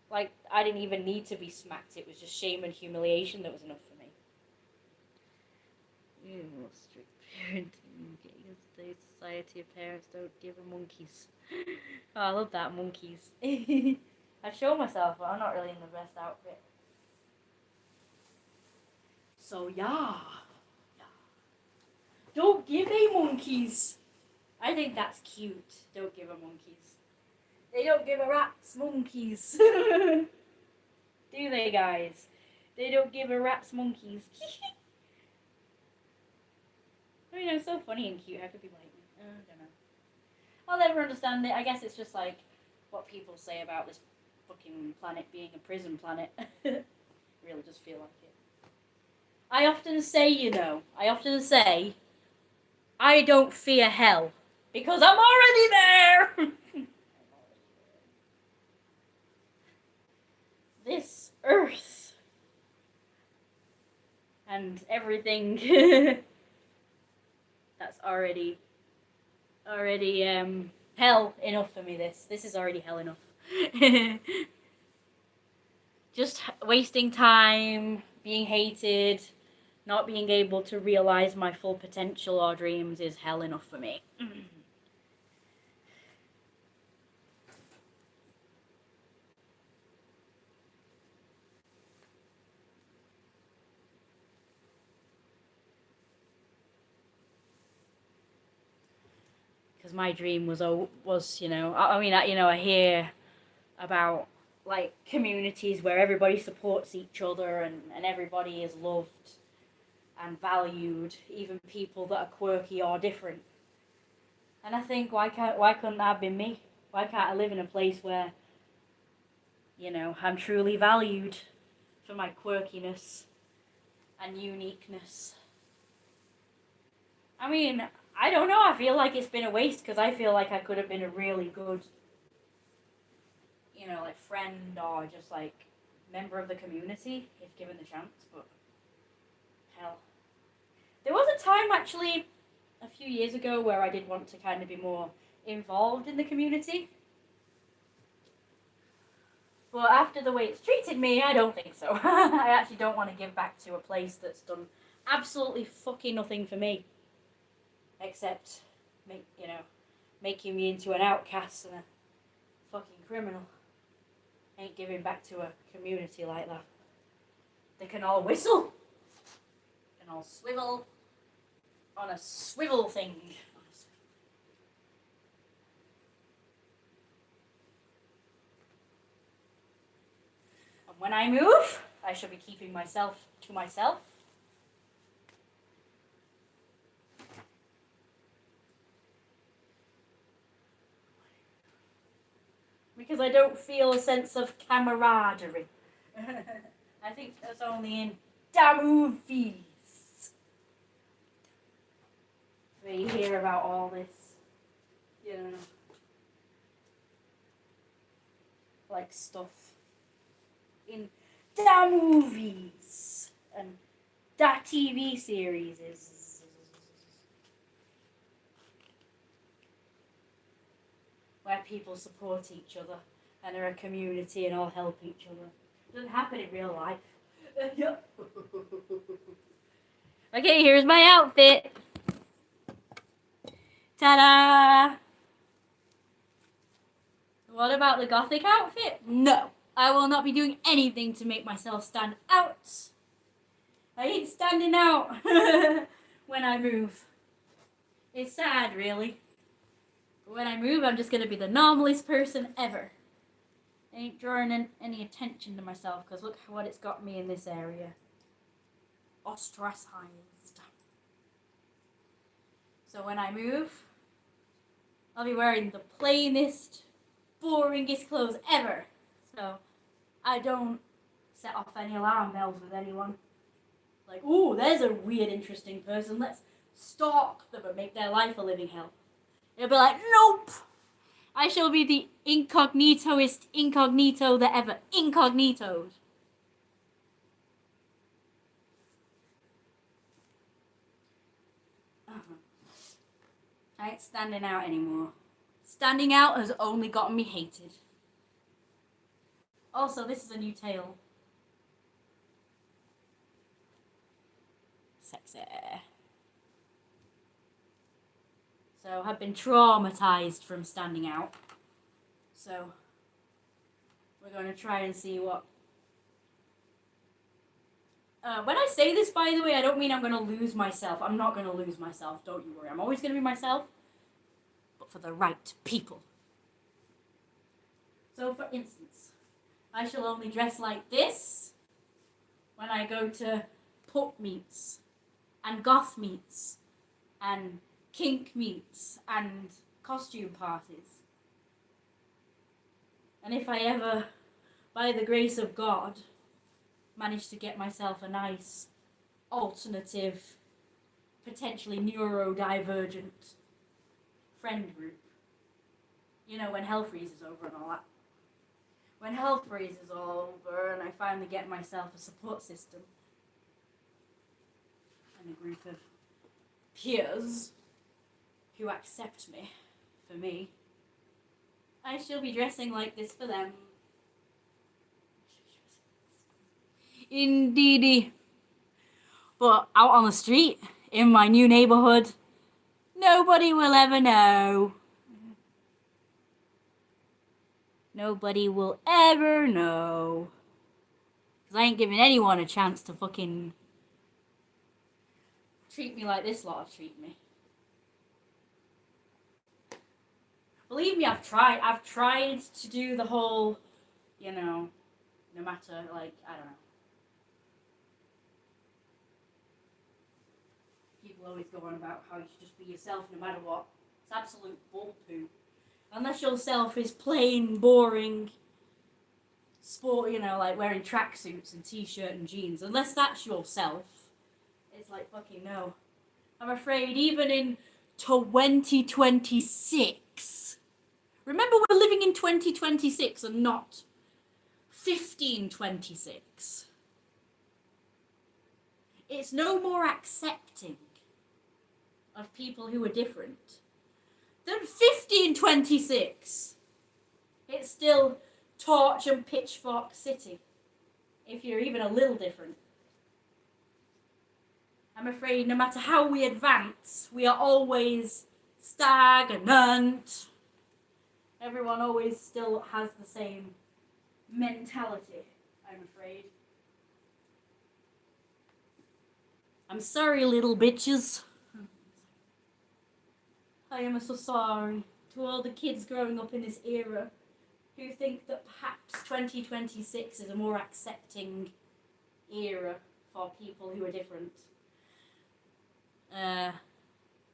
Like, I didn't even need to be smacked. It was just shame and humiliation that was enough for me. Strict parenting. The Society of Parents Don't Give a Monkeys. Oh, I love that, monkeys. I've shown myself, but I'm not really in the best outfit. So, yeah. Don't give a monkeys. I think that's cute. Don't give a monkeys. They don't give a rat's monkeys. Do they, guys? They don't give a rat's monkeys. I mean, it's so funny and cute. How could people hate me? I don't know. I'll never understand it. I guess it's just like what people say about this fucking planet being a prison planet. It really does feel like it. I often say, I don't fear hell because I'm already there. This earth and everything that's already hell enough for me. This is already hell enough. Just wasting time, being hated, not being able to realize my full potential or dreams is hell enough for me. Because my dream was, you know, I hear about like communities where everybody supports each other and everybody is loved and valued, even people that are quirky or different. And I think, why couldn't that have been me? Why can't I live in a place where, you know, I'm truly valued for my quirkiness and uniqueness? I mean, I don't know, I feel like it's been a waste because I feel like I could have been a really good, you know, like friend or just like member of the community if given the chance, but hell. There was a time actually a few years ago where I did want to kind of be more involved in the community. But after the way it's treated me, I don't think so. I actually don't want to give back to a place that's done absolutely fucking nothing for me. Except, making me into an outcast and a fucking criminal. Ain't giving back to a community like that. They can all whistle. And all swivel on a swivel thing. And when I move, I shall be keeping myself to myself. Because I don't feel a sense of camaraderie. I think that's only in the movies where you hear about all this, you know, like stuff in the movies and the TV series is. Where people support each other and are a community and all help each other. It doesn't happen in real life. Okay, here's my outfit. Ta-da! What about the gothic outfit? No, I will not be doing anything to make myself stand out. I ain't standing out when I move. It's sad, really. When I move, I'm just going to be the normalest person ever. I ain't drawing any attention to myself because look what it's got me in this area. Ostracized. So when I move, I'll be wearing the plainest, boringest clothes ever. So I don't set off any alarm bells with anyone. Like, ooh, there's a weird, interesting person. Let's stalk them and make their life a living hell. It'll be like, nope! I shall be the incognitoest incognito that ever incognitoed. I ain't standing out anymore. Standing out has only gotten me hated. Also, this is a new tale. Sexy. So I've been traumatized from standing out. So we're going to try and see what... when I say this, by the way, I don't mean I'm going to lose myself. I'm not going to lose myself, don't you worry. I'm always going to be myself, but for the right people. So for instance, I shall only dress like this when I go to pup meets and goth meets and kink meets and costume parties. And if I ever, by the grace of God, manage to get myself a nice, alternative, potentially neurodivergent friend group, you know, when hell freezes over and all that. When hell freezes all over and I finally get myself a support system and a group of peers who accept me for me, I shall be dressing like this for them. Indeedy. But out on the street, in my new neighborhood, nobody will ever know. Nobody will ever know. Because I ain't giving anyone a chance to fucking treat me like this lot have treated me. Believe me, I've tried. I've tried to do the whole, you know, no matter, like, I don't know. People always go on about how you should just be yourself no matter what. It's absolute bull poo. Unless your self is plain, boring, sport, you know, like wearing tracksuits and t-shirt and jeans. Unless that's yourself, it's like, fucking no. I'm afraid even in 2026, remember we're living in 2026 and not 1526. It's no more accepting of people who are different than 1526. It's still torch and pitchfork city, if you're even a little different. I'm afraid no matter how we advance, we are always stagnant. Everyone always still has the same mentality, I'm afraid. I'm sorry, little bitches. I am so sorry to all the kids growing up in this era who think that perhaps 2026 is a more accepting era for people who are different.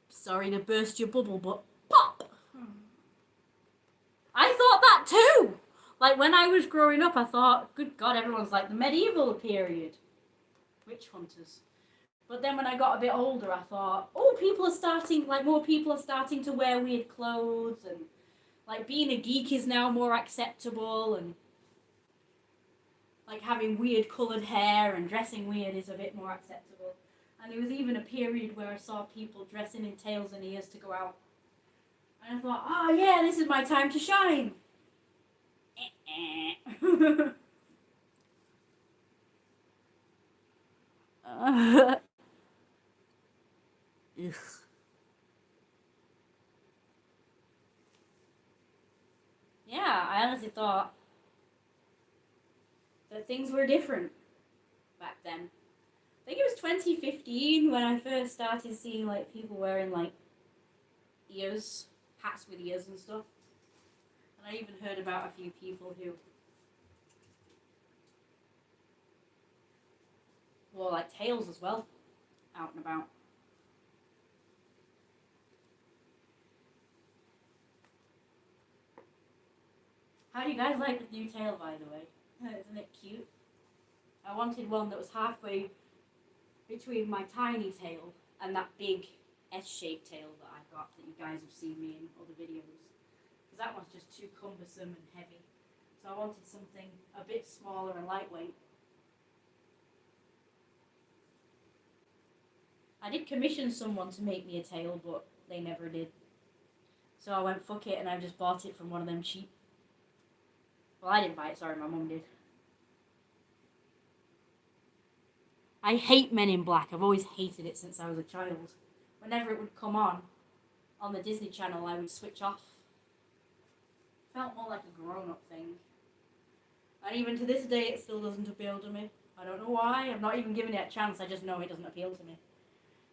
Sorry to burst your bubble, but pop! I thought that too! Like, when I was growing up, I thought, good God, everyone's like the medieval period. Witch hunters. But then when I got a bit older, I thought, oh, more people are starting to wear weird clothes, and like being a geek is now more acceptable, and like having weird coloured hair and dressing weird is a bit more acceptable. And there was even a period where I saw people dressing in tails and ears to go out. And I thought, oh yeah, this is my time to shine. Ugh. Yeah, I honestly thought that things were different back then. I think it was 2015 when I first started seeing like people wearing like ears, hats with ears and stuff. And I even heard about a few people who wore like tails as well, out and about. How do you guys like the new tail, by the way? Isn't it cute? I wanted one that was halfway between my tiny tail and that big S-shaped tail that I got that you guys have seen me in other videos. Because that one's just too cumbersome and heavy. So I wanted something a bit smaller and lightweight. I did commission someone to make me a tail, but they never did. So I went, fuck it, and I just bought it from one of them cheap. Well, I didn't buy it, sorry, my mum did. I hate Men in Black. I've always hated it since I was a child. Whenever it would come on the Disney Channel, I would switch off. It felt more like a grown-up thing. And even to this day, it still doesn't appeal to me. I don't know why. I'm not even giving it a chance. I just know it doesn't appeal to me.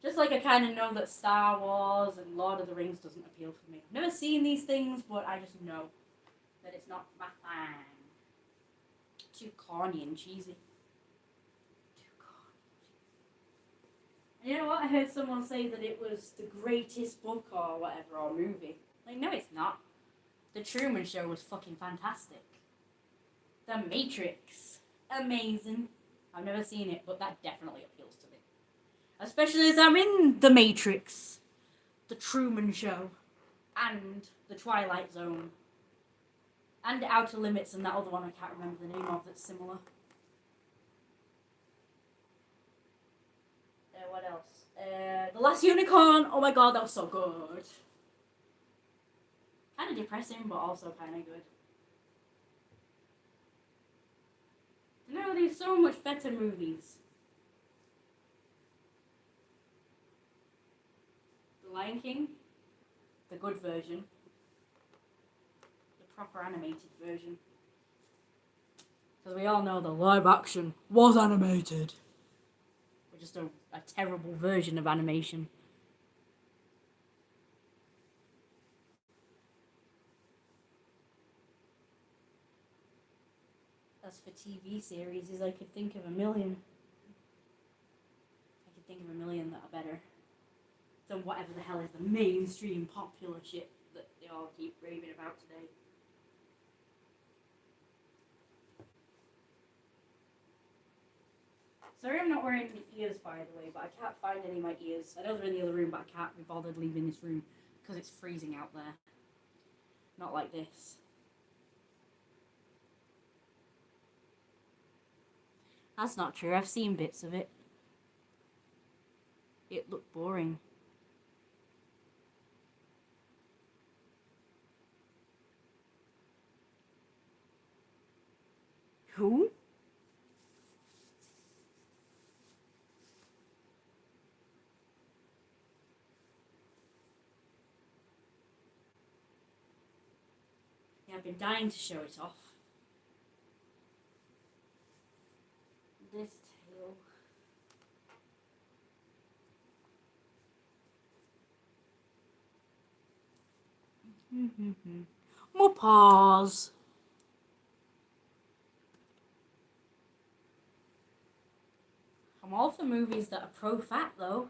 Just like I kind of know that Star Wars and Lord of the Rings doesn't appeal to me. I've never seen these things, but I just know that it's not my thing. Too corny and cheesy. And you know what? I heard someone say that it was the greatest book or whatever, or movie. Like, no, it's not. The Truman Show was fucking fantastic. The Matrix. Amazing. I've never seen it, but that definitely appeals to me. Especially as I'm in The Matrix, The Truman Show, and The Twilight Zone. And Outer Limits and that other one I can't remember the name of that's similar. What else? The Last Unicorn. Oh my god, that was so good. Kind of depressing, but also kind of good. You know, there's so much better movies. The Lion King, the good version, the proper animated version. Because we all know the live action was animated. Or just a terrible version of animation. As for TV series, I could think of a million. I could think of a million that are better than whatever the hell is the mainstream popular shit that they all keep raving about today. Sorry I'm not wearing the ears, by the way, but I can't find any of my ears. I know they're in the other room, but I can't be bothered leaving this room because it's freezing out there. Not like this. That's not true. I've seen bits of it. It looked boring. Who? Yeah, I've been dying to show it off. This tail. More paws. I'm all for movies that are pro-fat, though.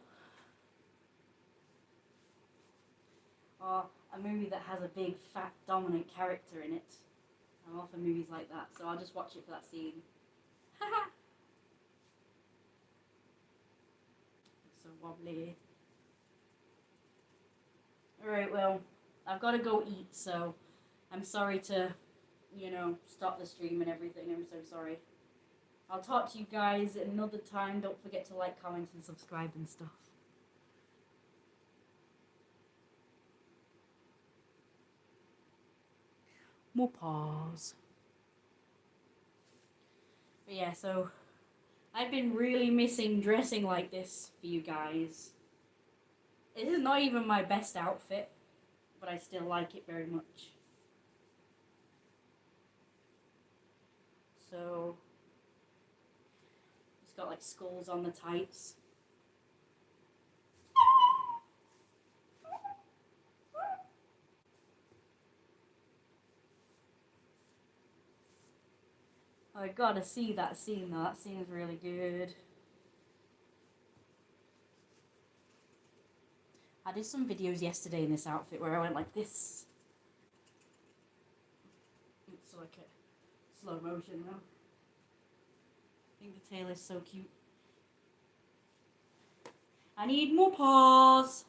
Or a movie that has a big, fat, dominant character in it. I'm all for movies like that, so I'll just watch it for that scene. Haha! So wobbly. Alright, well, I've got to go eat, so I'm sorry to, stop the stream and everything. I'm so sorry. I'll talk to you guys another time. Don't forget to like, comment, and subscribe and stuff. More paws. But yeah, so I've been really missing dressing like this for you guys. This is not even my best outfit, but I still like it very much. So it's got like skulls on the tights. I gotta see that scene though. That scene is really good. I did some videos yesterday in this outfit where I went like this. It's like a slow motion though. I think the tail is so cute. I need more paws.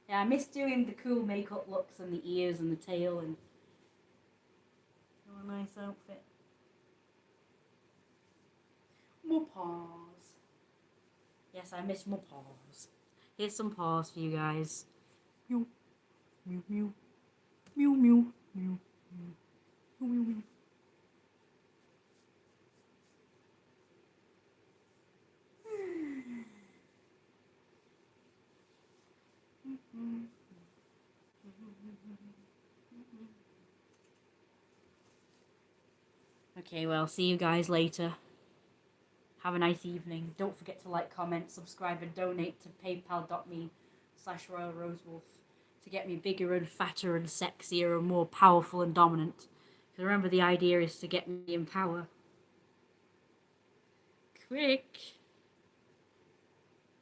Yeah, I miss doing the cool makeup looks and the ears and the tail and a nice outfit. More paws. Yes, I miss more paws. Here's some paws for you guys. Mew, mew, mew, mew, mew, mew, mew, mew, mew. Okay, well, see you guys later. Have a nice evening. Don't forget to like, comment, subscribe, and donate to paypal.me/RoyalRoseWolf to get me bigger and fatter and sexier and more powerful and dominant. Because remember, the idea is to get me in power. Quick.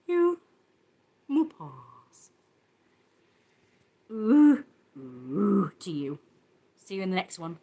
You. More paws. Ooh. Ooh to you. See you in the next one.